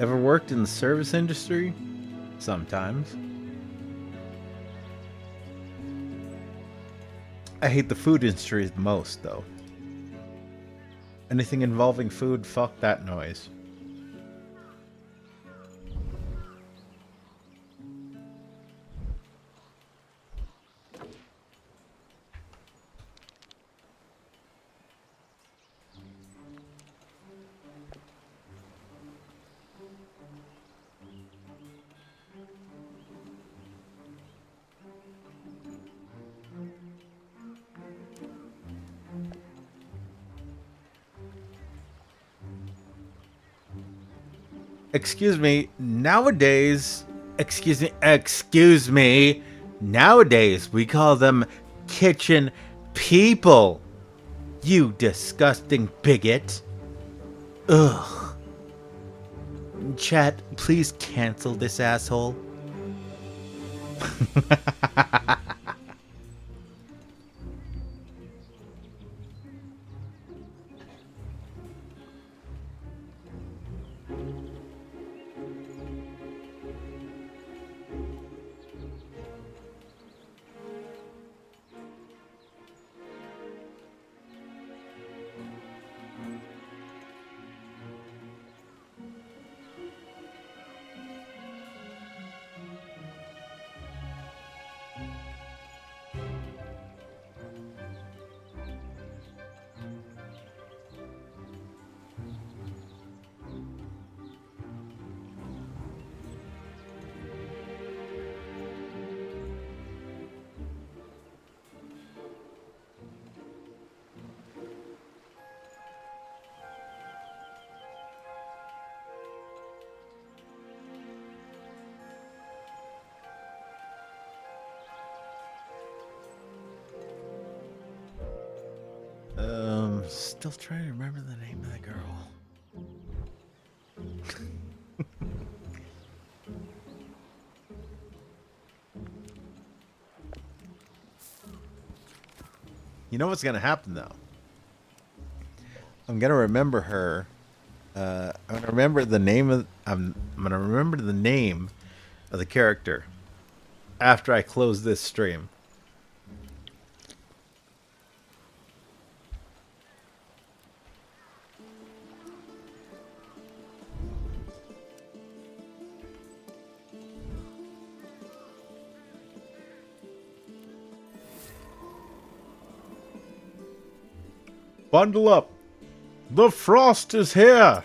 Ever worked in the service industry? Sometimes. I hate the food industry the most, though. Anything involving food, fuck that noise. Excuse me, nowadays, excuse me, nowadays we call them kitchen people. You disgusting bigot. Ugh. Chat, please cancel this asshole. still trying to remember the name of the girl. You know what's gonna happen though? I'm gonna remember her. I'm gonna remember the name of. I'm gonna remember the name of the character after I close this stream. Bundle up. The frost is here.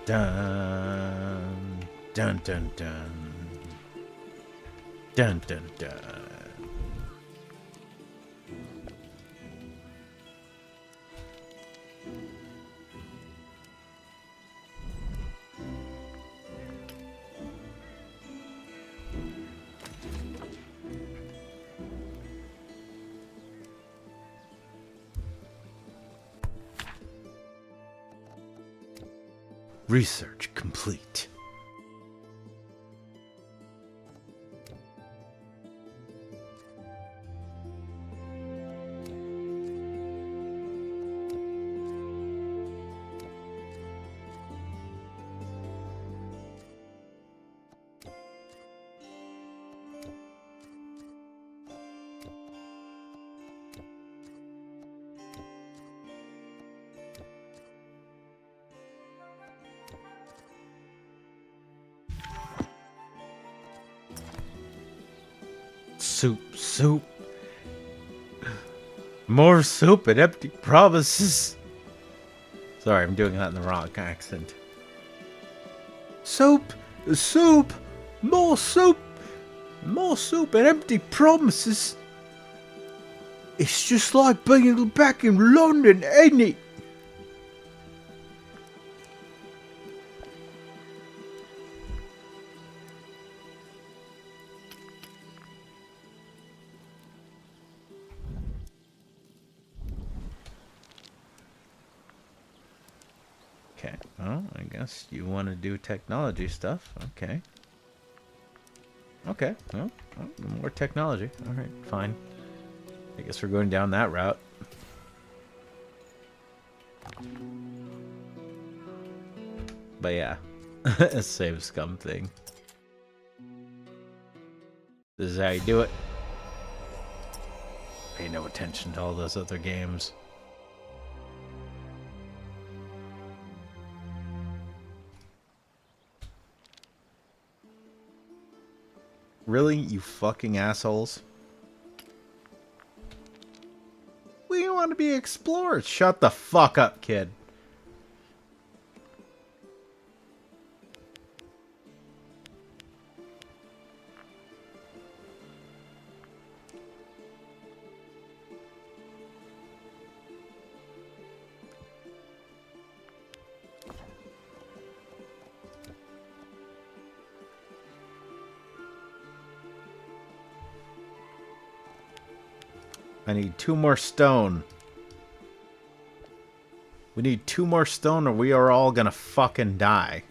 Dun dun dun dun dun dun dun. Research complete. Soup. More soup and empty promises. Sorry, I'm doing that in the wrong accent. Soup, more soup and empty promises. It's just like being back in London, ain't it? Okay, well, I guess you want to do technology stuff. Okay, well, more technology. Alright, fine. I guess we're going down that route. But yeah, same scum thing. This is how you do it. Pay no attention to all those other games. Really, you fucking assholes? We want to be explorers. Shut the fuck up, kid. I need 2 more stone. We need 2 more stone or we are all gonna fucking die.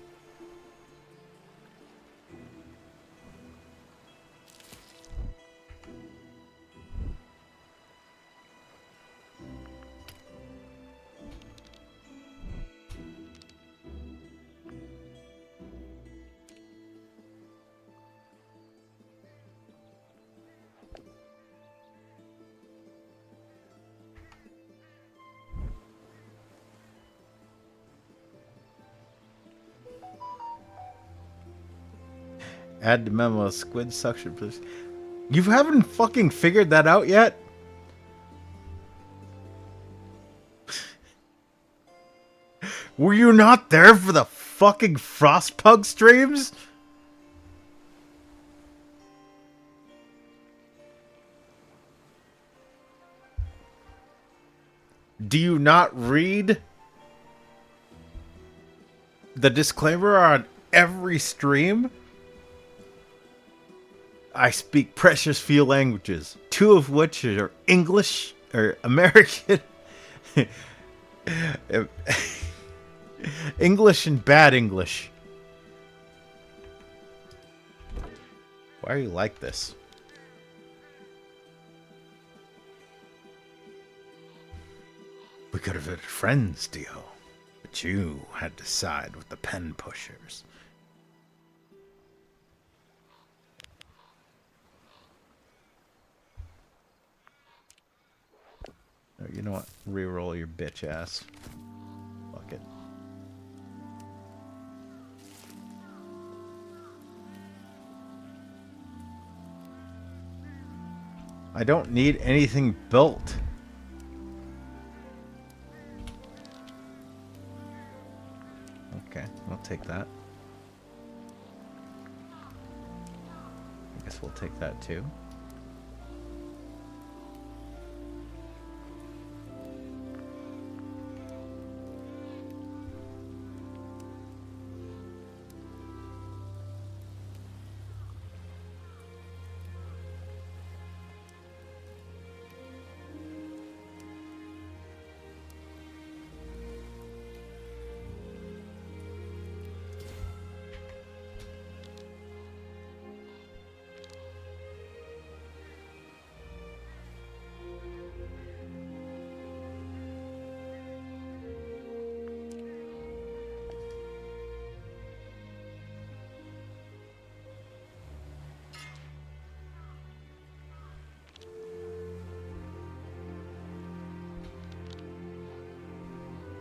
Add the memo. Squid suction, please. You haven't fucking figured that out yet? Were you not there for the fucking Frostpug streams? Do you not read the disclaimer on every stream? I speak precious few languages, 2 of which are English or American. English and bad English. Why are you like this? We could have been friends, Dio. But you had to side with the pen pushers. Oh, you know what? Reroll your bitch ass. Fuck it. I don't need anything built. Okay, I'll take that. I guess we'll take that too.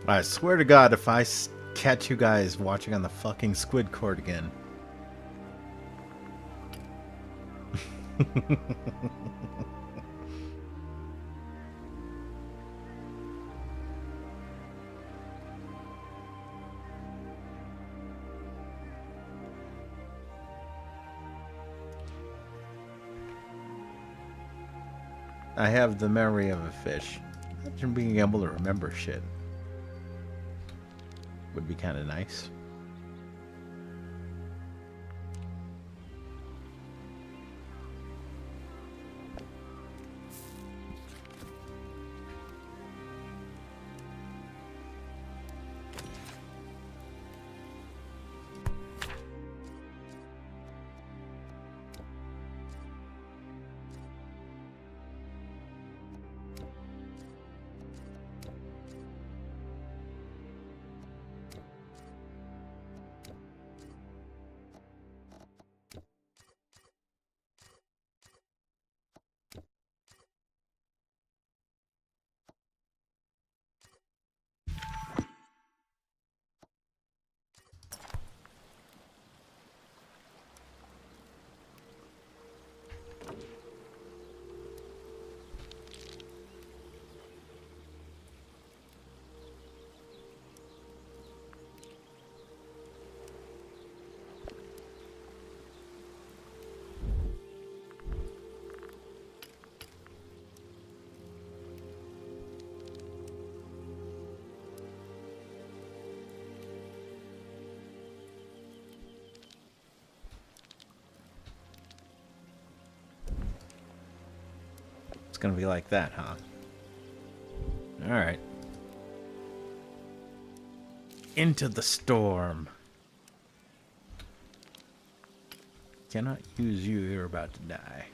I swear to God, if I catch you guys watching on the fucking SquidCoyote again. I have the memory of a fish. Imagine being able to remember shit. Would be kind of nice. It's gonna be like that, huh? Alright. Into the storm. Cannot use you, you're about to die.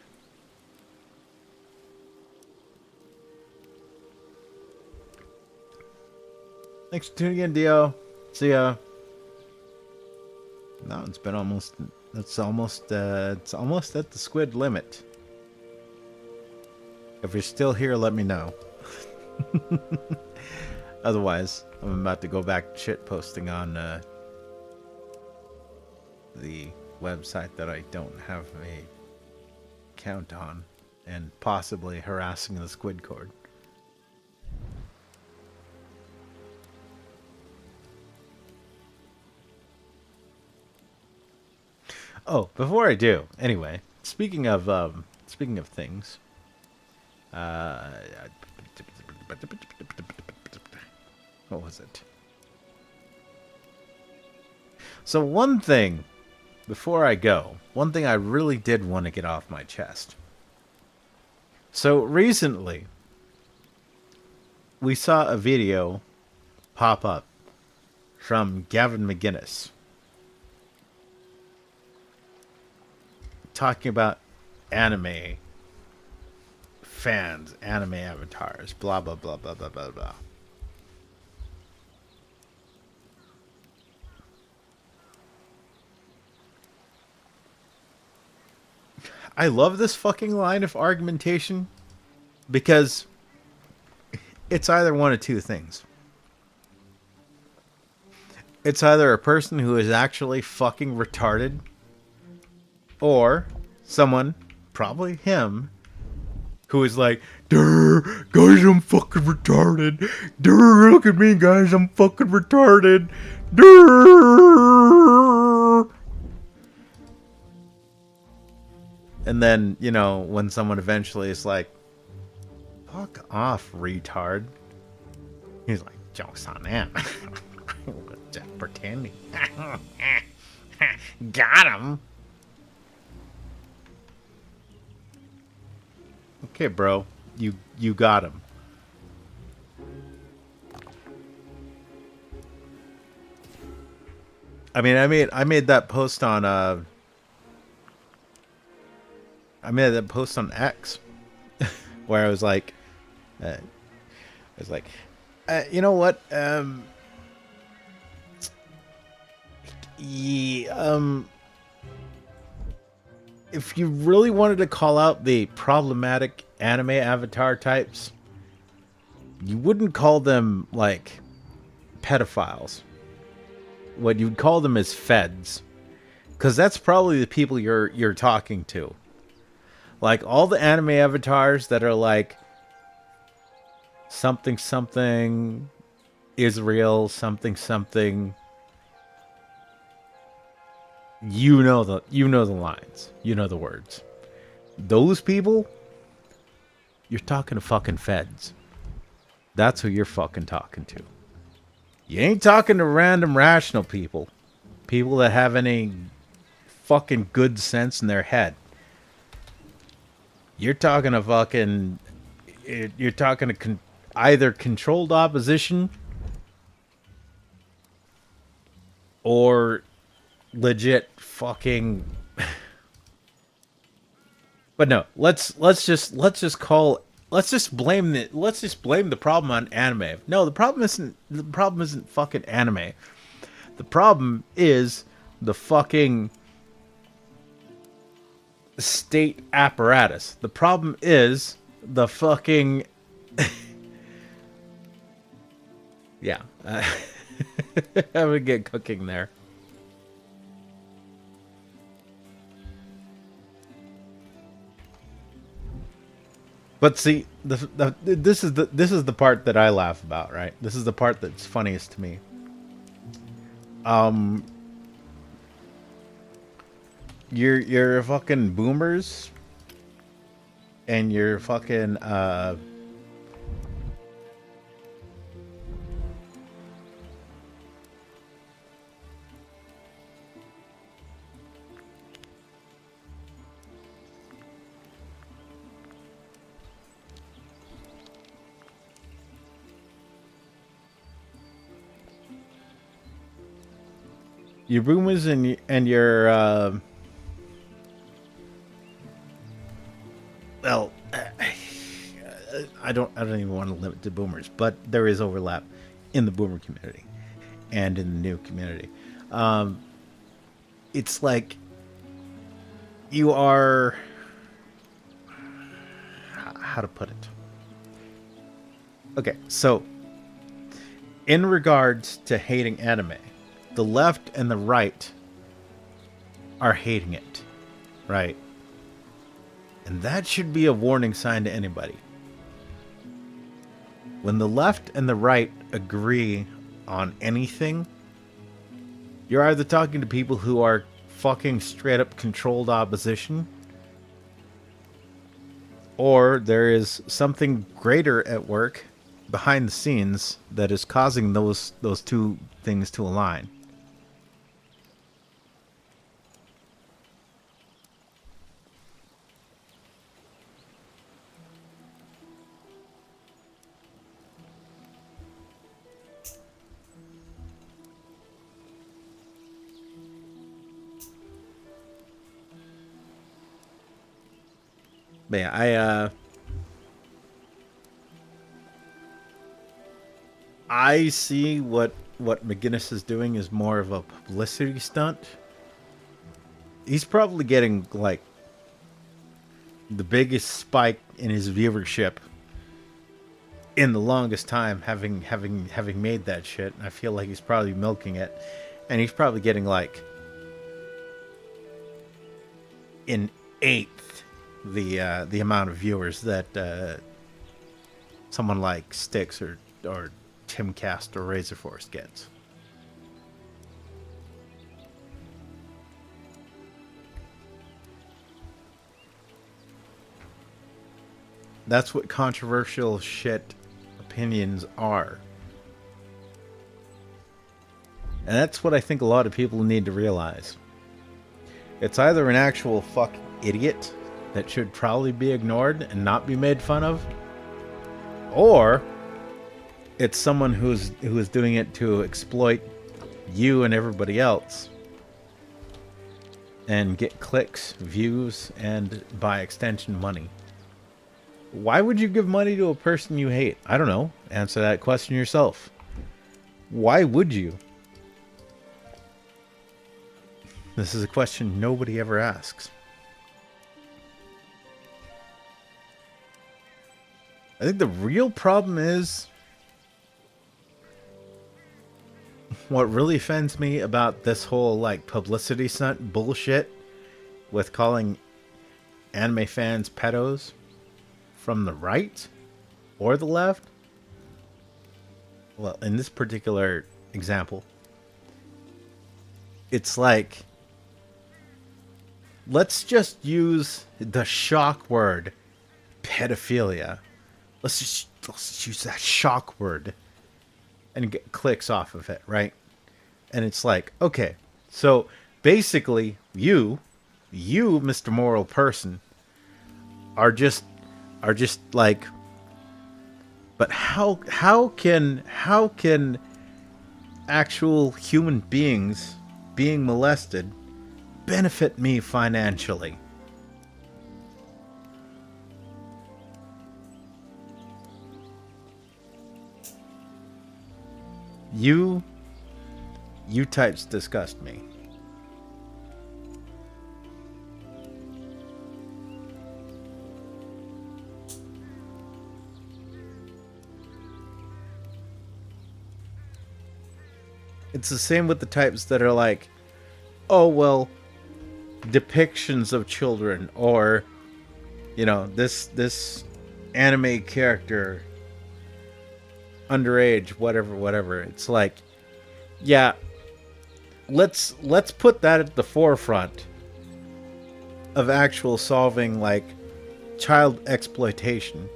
Thanks for tuning in, Dio. See ya. No, it's been almost... it's almost at the squid limit. If you're still here, let me know. Otherwise, I'm about to go back shit posting on the website that I don't have a count on, and possibly harassing the SquidCoyote. Oh, before I do, anyway, speaking of things, What was it? So one thing, before I go, one thing I really did want to get off my chest. So recently, we saw a video pop up from Gavin McGinnis talking about anime fans, anime avatars, blah, blah, blah, blah, blah, blah, blah. I love this fucking line of argumentation because it's either one of two things. It's either a person who is actually fucking retarded or someone, probably him, who is like, "Durr, guys, I'm fucking retarded. Durr, look at me, guys, I'm fucking retarded. Durr." And then, you know, when someone eventually is like, "Fuck off, retard," he's like, "Joke's on them." Just pretending. Got him. Okay, bro. You got him. I mean, I made that post on X where I was like you know what? If you really wanted to call out the problematic anime avatar types, you wouldn't call them like pedophiles. What you'd call them is feds, because that's probably the people you're talking to. Like all the anime avatars that are like something something Israel something something. You know the lines. You know the words. Those people, you're talking to fucking feds. That's who you're fucking talking to. You ain't talking to random rational people. People that have any fucking good sense in their head. You're talking to fucking... You're talking to either controlled opposition or legit fucking... But no, let's just blame the problem on anime. No, the problem isn't fucking anime. The problem is the fucking state apparatus. The problem is the fucking yeah. I would get cooking there. But see, this is the part that I laugh about, right? This is the part that's funniest to me. You're fucking boomers, and you're fucking your boomers and your well, I don't even want to limit to boomers, but there is overlap in the boomer community and in the new community. It's like you are, how to put it? Okay, so in regards to hating anime, the left and the right are hating it, right? And that should be a warning sign to anybody. When the left and the right agree on anything, you're either talking to people who are fucking straight up controlled opposition, or there is something greater at work behind the scenes that is causing those two things to align. But yeah, I see what McGinnis is doing is more of a publicity stunt. He's probably getting like the biggest spike in his viewership in the longest time, having made that shit. I feel like he's probably milking it, and he's probably getting like an eighth the amount of viewers that someone like Styx or Timcast or Razor Force gets. That's what controversial shit opinions are. And that's what I think a lot of people need to realize. It's either an actual fucking idiot that should probably be ignored and not be made fun of, or it's someone who is doing it to exploit you and everybody else and get clicks, views, and by extension money. Why would you give money to a person you hate? I don't know. Answer that question yourself. Why would you? This is a question nobody ever asks. I think the real problem is, what really offends me about this whole like publicity stunt bullshit with calling anime fans pedos from the right or the left. Well, in this particular example, it's like, let's just use the shock word pedophilia. Let's just use that shock word and get clicks off of it, right? And it's like, okay, so basically you, Mr. Moral Person, are just like, but how can actual human beings being molested benefit me financially? You types disgust me. It's the same with the types that are like, oh, well, depictions of children, or, you know, this anime character, underage, whatever. It's like, yeah, let's put that at the forefront of actual solving like child exploitation.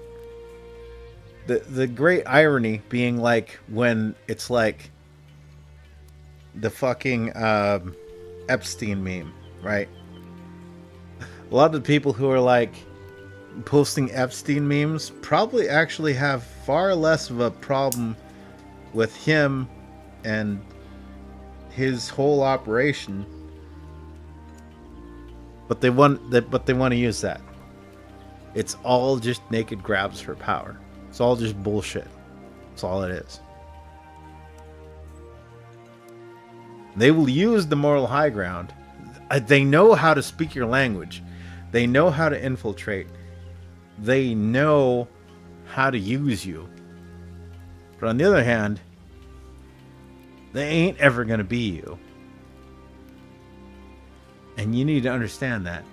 The great irony being like when it's like the fucking Epstein meme, right? A lot of the people who are like posting Epstein memes probably actually have far less of a problem with him and his whole operation, but they want to use that. It's all just naked grabs for power. It's all just bullshit. That's all it is. They will use the moral high ground. They know how to speak your language. They know how to infiltrate. They know how to use you. But on the other hand, they ain't ever going to be you. And you need to understand that.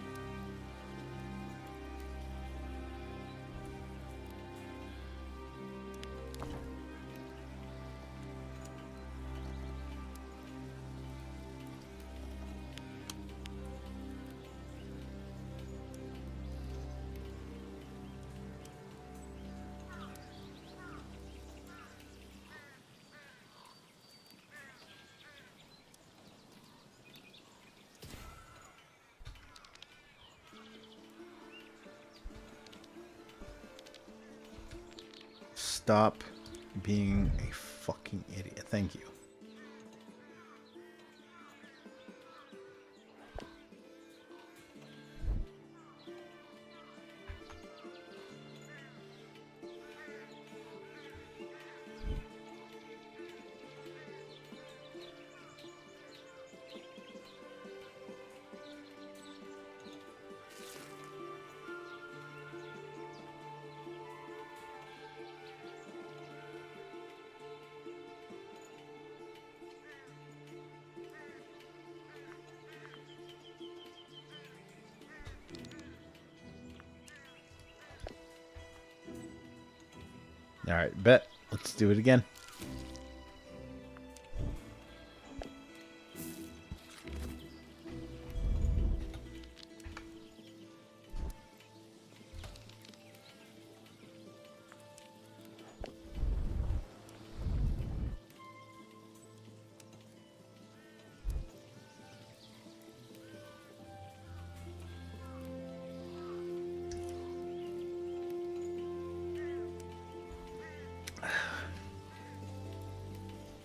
stop being a fucking idiot. Thank you. All right, bet. Let's do it again.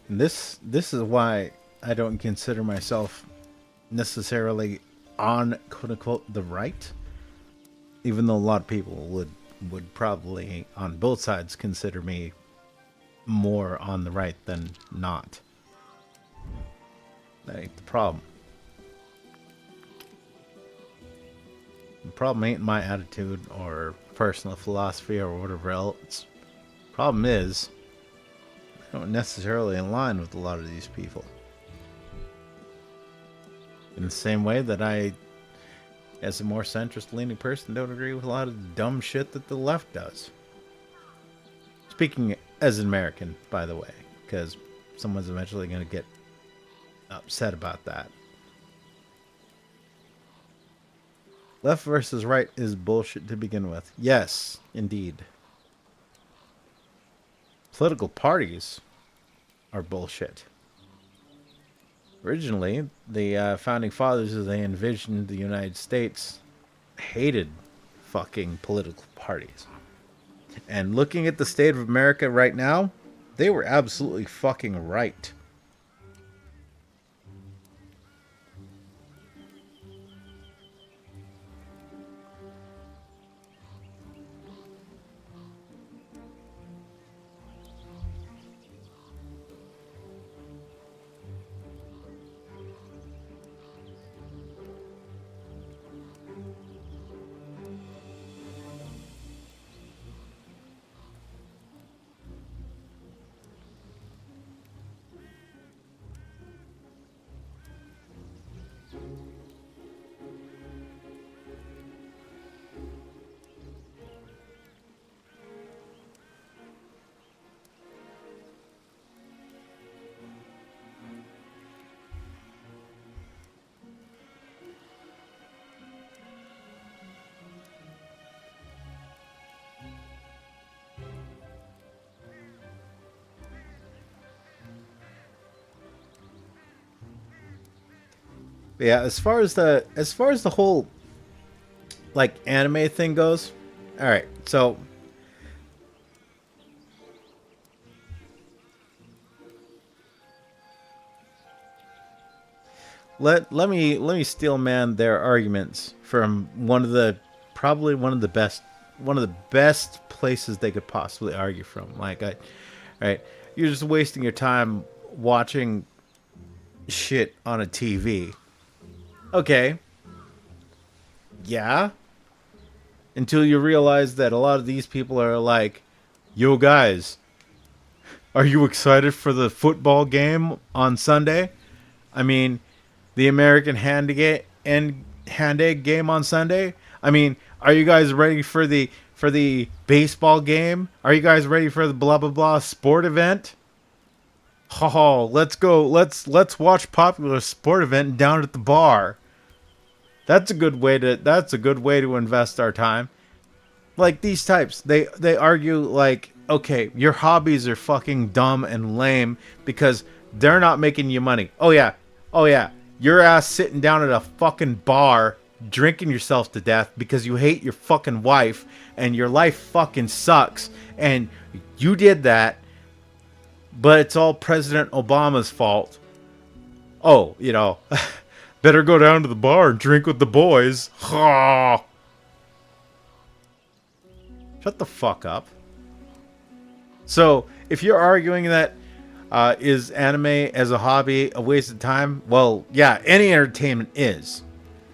This is why I don't consider myself necessarily on quote unquote the right, even though a lot of people would probably on both sides consider me more on the right than not. That ain't the problem. The problem ain't my attitude or personal philosophy or whatever else. Problem is, I don't necessarily align with a lot of these people. In the same way that I, as a more centrist-leaning person, don't agree with a lot of the dumb shit that the left does. Speaking as an American, by the way, because someone's eventually going to get upset about that. Left versus right is bullshit to begin with. Yes, indeed. Political parties are bullshit. Originally, the founding fathers, as they envisioned the United States, hated fucking political parties. And looking at the state of America right now, they were absolutely fucking right. Yeah, as far as the whole like anime thing goes, all right. So let me steel man their arguments from probably one of the best places they could possibly argue from. Like, right, you're just wasting your time watching shit on a TV. Okay. Yeah. Until you realize that a lot of these people are like, yo guys, are you excited for the football game on Sunday? I mean, the American hand egg game on Sunday? I mean, are you guys ready for the baseball game? Are you guys ready for the blah blah blah sport event? Oh, let's go. Let's watch popular sport event down at the bar. That's a good way to invest our time. Like these types, they argue like, okay, your hobbies are fucking dumb and lame because they're not making you money. Oh yeah. Your ass sitting down at a fucking bar drinking yourself to death because you hate your fucking wife and your life fucking sucks and you did that, but it's all President Obama's fault. Oh, you know, better go down to the bar and drink with the boys. Shut the fuck up. So, if you're arguing that is anime as a hobby a waste of time, well, yeah, any entertainment is.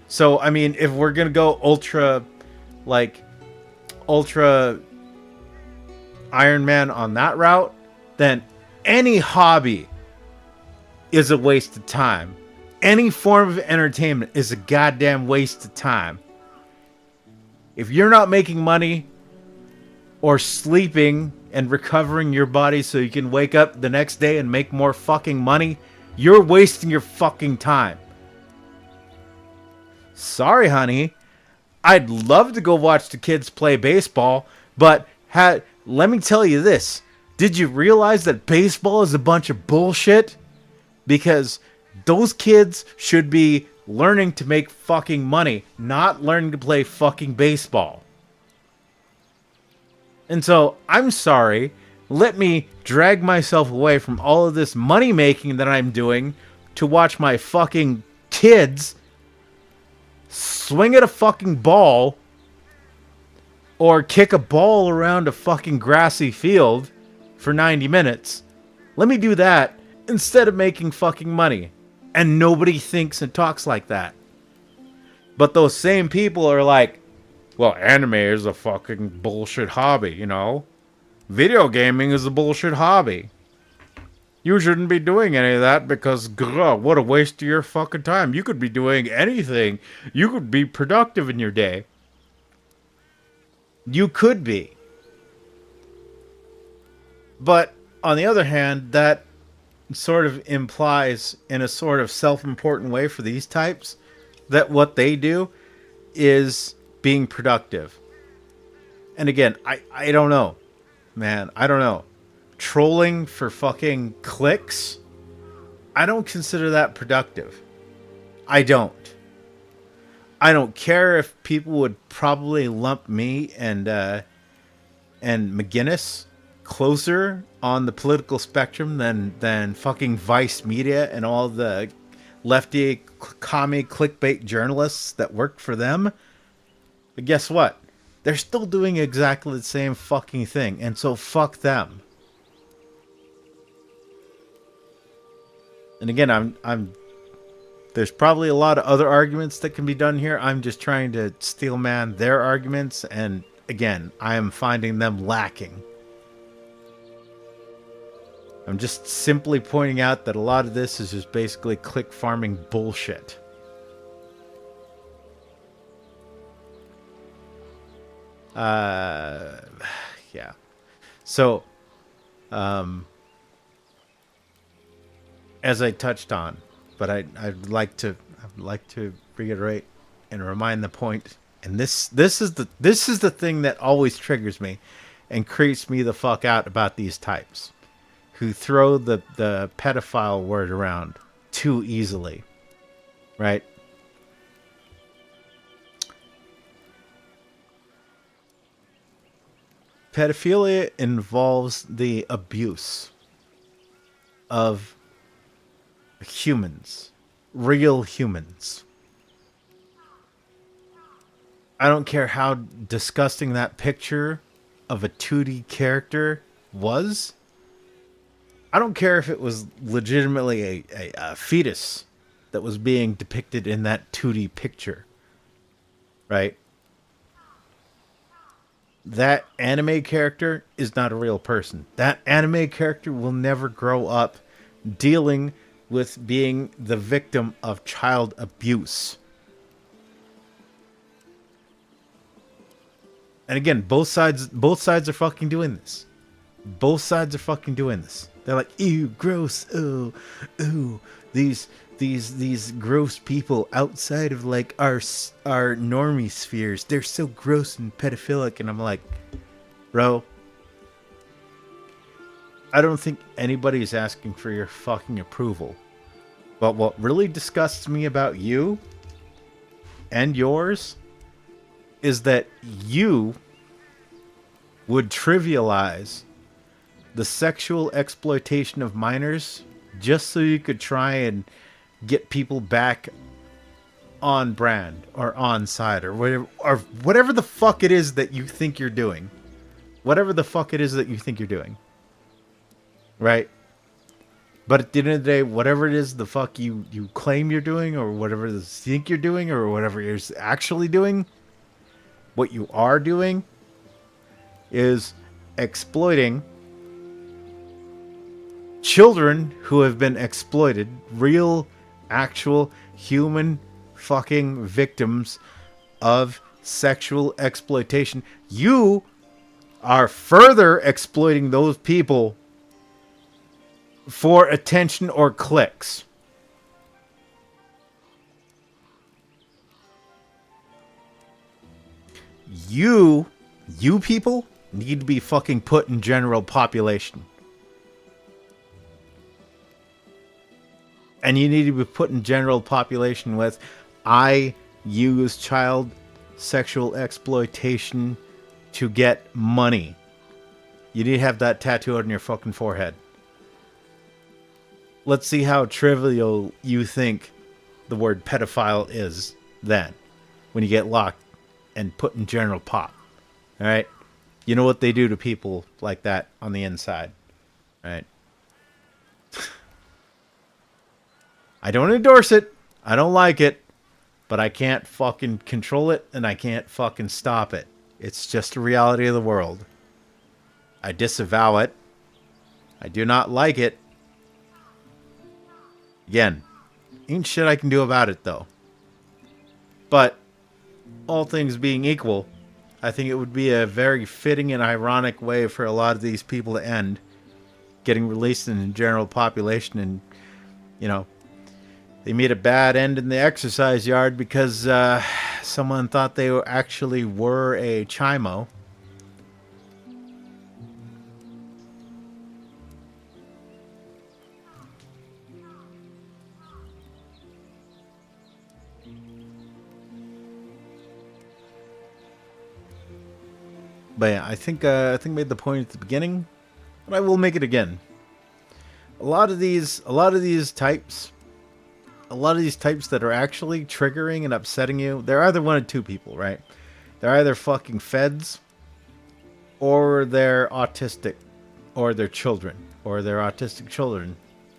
So, I mean, if we're gonna go ultra Iron Man on that route, then any hobby is a waste of time. Any form of entertainment is a goddamn waste of time. If you're not making money or sleeping and recovering your body so you can wake up the next day and make more fucking money, you're wasting your fucking time. Sorry, honey. I'd love to go watch the kids play baseball, but let me tell you this. Did you realize that baseball is a bunch of bullshit? Because those kids should be learning to make fucking money, not learning to play fucking baseball. And so, I'm sorry. Let me drag myself away from all of this money making that I'm doing to watch my fucking kids swing at a fucking ball or kick a ball around a fucking grassy field for 90 minutes. Let me do that instead of making fucking money. And nobody thinks and talks like that. But those same people are like, well, anime is a fucking bullshit hobby, you know? Video gaming is a bullshit hobby. You shouldn't be doing any of that because, what a waste of your fucking time. You could be doing anything. You could be productive in your day. You could be. But, on the other hand, that sort of implies, in a sort of self-important way for these types, that what they do is being productive. And again, I don't know. Man, I don't know. Trolling for fucking clicks? I don't consider that productive. I don't. I don't care if people would probably lump me and McGinnis closer on the political spectrum than fucking Vice Media and all the lefty commie clickbait journalists that worked for them. But guess what? They're still doing exactly the same fucking thing, and so fuck them. And again, I'm there's probably a lot of other arguments that can be done here. I'm just trying to steelman their arguments, and again, I am finding them lacking. I'm just simply pointing out that a lot of this is just basically click farming bullshit. Yeah. So, as I touched on, but I'd like to reiterate and remind the point. And this is the thing that always triggers me and creeps me the fuck out about these types who throw the pedophile word around too easily, right? Pedophilia involves the abuse of humans, real humans. I don't care how disgusting that picture of a 2D character was. I don't care if it was legitimately a fetus that was being depicted in that 2D picture, right? That anime character is not a real person. That anime character will never grow up dealing with being the victim of child abuse. And again, both sides are fucking doing this. Both sides are fucking doing this. They're like, ew, gross, ooh, these gross people outside of like our normie spheres. They're so gross and pedophilic. And I'm like, bro, I don't think anybody's asking for your fucking approval. But what really disgusts me about you and yours is that you would trivialize the sexual exploitation of minors just so you could try and get people back on brand or on side or whatever the fuck it is that you think you're doing. Whatever the fuck it is that you think you're doing. Right? But at the end of the day, whatever it is the fuck you claim you're doing or whatever you think you're doing or whatever you're actually doing, what you are doing is exploiting children who have been exploited, real, actual, human fucking victims of sexual exploitation. You are further exploiting those people for attention or clicks. You people need to be fucking put in general population. And you need to be put in general population with, I use child sexual exploitation to get money. You need to have that tattooed on your fucking forehead. Let's see how trivial you think the word pedophile is then, when you get locked and put in general pop. Alright? You know what they do to people like that on the inside. Right? I don't endorse it. I don't like it. But I can't fucking control it and I can't fucking stop it. It's just a reality of the world. I disavow it. I do not like it. Again, ain't shit I can do about it though. But all things being equal, I think it would be a very fitting and ironic way for a lot of these people to end getting released in the general population, and you know, they meet a bad end in the exercise yard because someone thought they actually were a chimo. But yeah, I think I made the point at the beginning, but I will make it again. A lot of these types that are actually triggering and upsetting you, they're either one of two people, right? They're either fucking feds, or they're autistic, or they're children, or they're autistic children,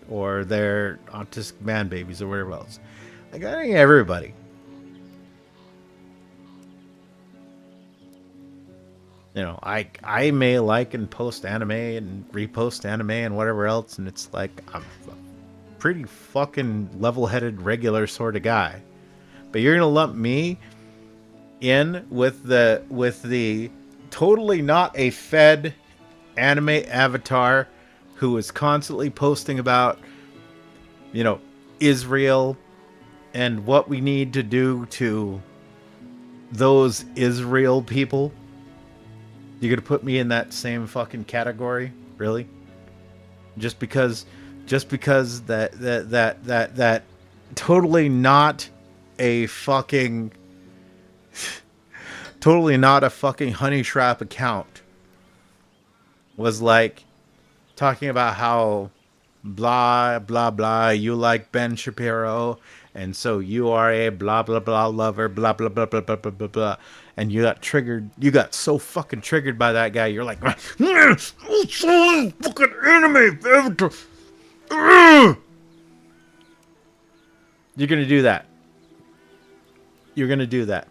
or they're autistic man babies, or whatever else. Like, I think everybody. You know, I may like and post anime and repost anime and whatever else, and it's like, I'm a pretty fucking level-headed, regular sort of guy. But you're gonna lump me in with the totally not a fed anime avatar who is constantly posting about, you know, Israel and what we need to do to those Israel people. You're gonna put me in that same fucking category, really? Just because that totally not a fucking honey trap account was like talking about how blah blah blah, you like Ben Shapiro, and so you are a blah blah blah lover, blah blah blah blah blah blah blah blah. And you got triggered. You got so fucking triggered by that guy. You're like, fucking anime. You're gonna do that. You're gonna do that.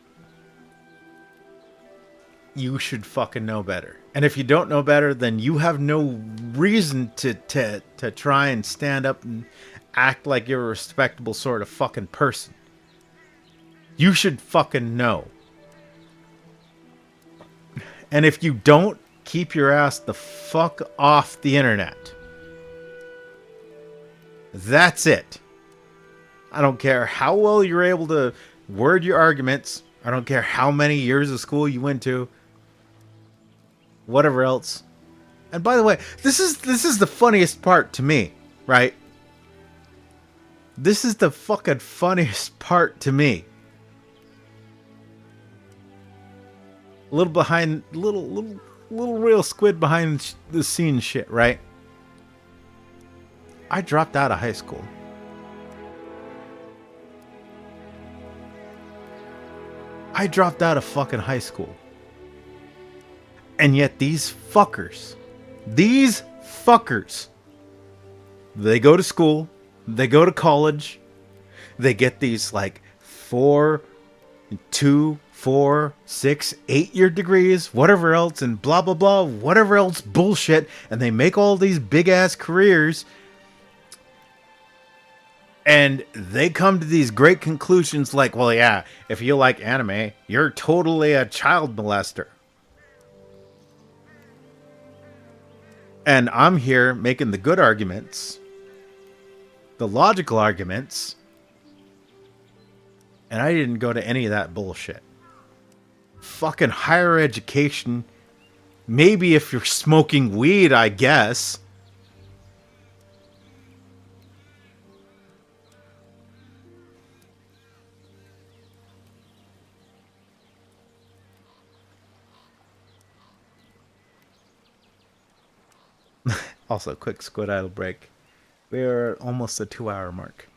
You should fucking know better. And if you don't know better, then you have no reason to try and stand up and act like you're a respectable sort of fucking person. You should fucking know. And if you don't, keep your ass the fuck off the internet. That's it. I don't care how well you're able to word your arguments. I don't care how many years of school you went to. Whatever else. And by the way, this is the funniest part to me, right? This is the fucking funniest part to me. A little behind, little real squid behind the scenes shit, right? I dropped out of high school. I dropped out of fucking high school. And yet these fuckers, they go to school, they go to college, they get these like 4, 2, 4, 6, 8-year degrees, whatever else, and blah, blah, blah, whatever else bullshit, and they make all these big ass careers. And they come to these great conclusions like, well, yeah, if you like anime, you're totally a child molester. And I'm here making the good arguments, the logical arguments, and I didn't go to any of that bullshit. Fucking higher education, maybe if you're smoking weed, I guess. Also, quick squid idle break. We're almost a 2-hour mark.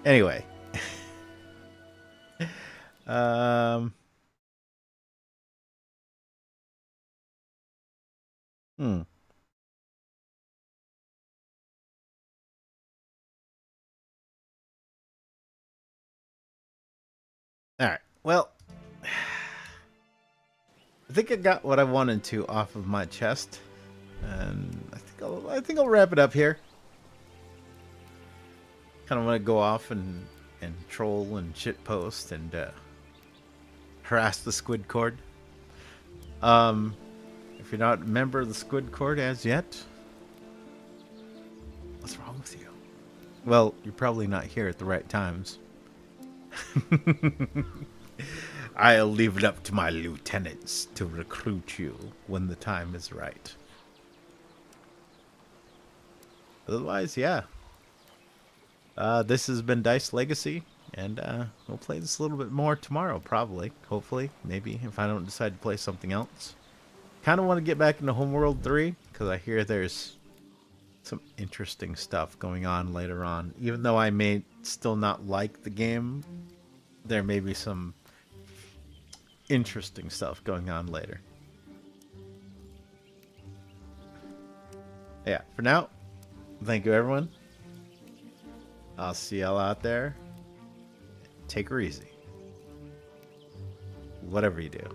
Anyway. Hmm. Alright. Well, I think I got what I wanted to off of my chest. And I think I'll wrap it up here. Kind of want to go off and troll and shitpost and harass the Squid Cord. If you're not a member of the Squid Cord as yet, what's wrong with you? Well, you're probably not here at the right times. I'll leave it up to my lieutenants to recruit you when the time is right. Otherwise, yeah. This has been Dice Legacy, and we'll play this a little bit more tomorrow, probably. Hopefully, maybe, if I don't decide to play something else. Kind of want to get back into Homeworld 3, because I hear there's some interesting stuff going on later on. Even though I may still not like the game, there may be some interesting stuff going on later. Yeah, for now, thank you everyone. I'll see y'all out there. Take her easy. Whatever you do.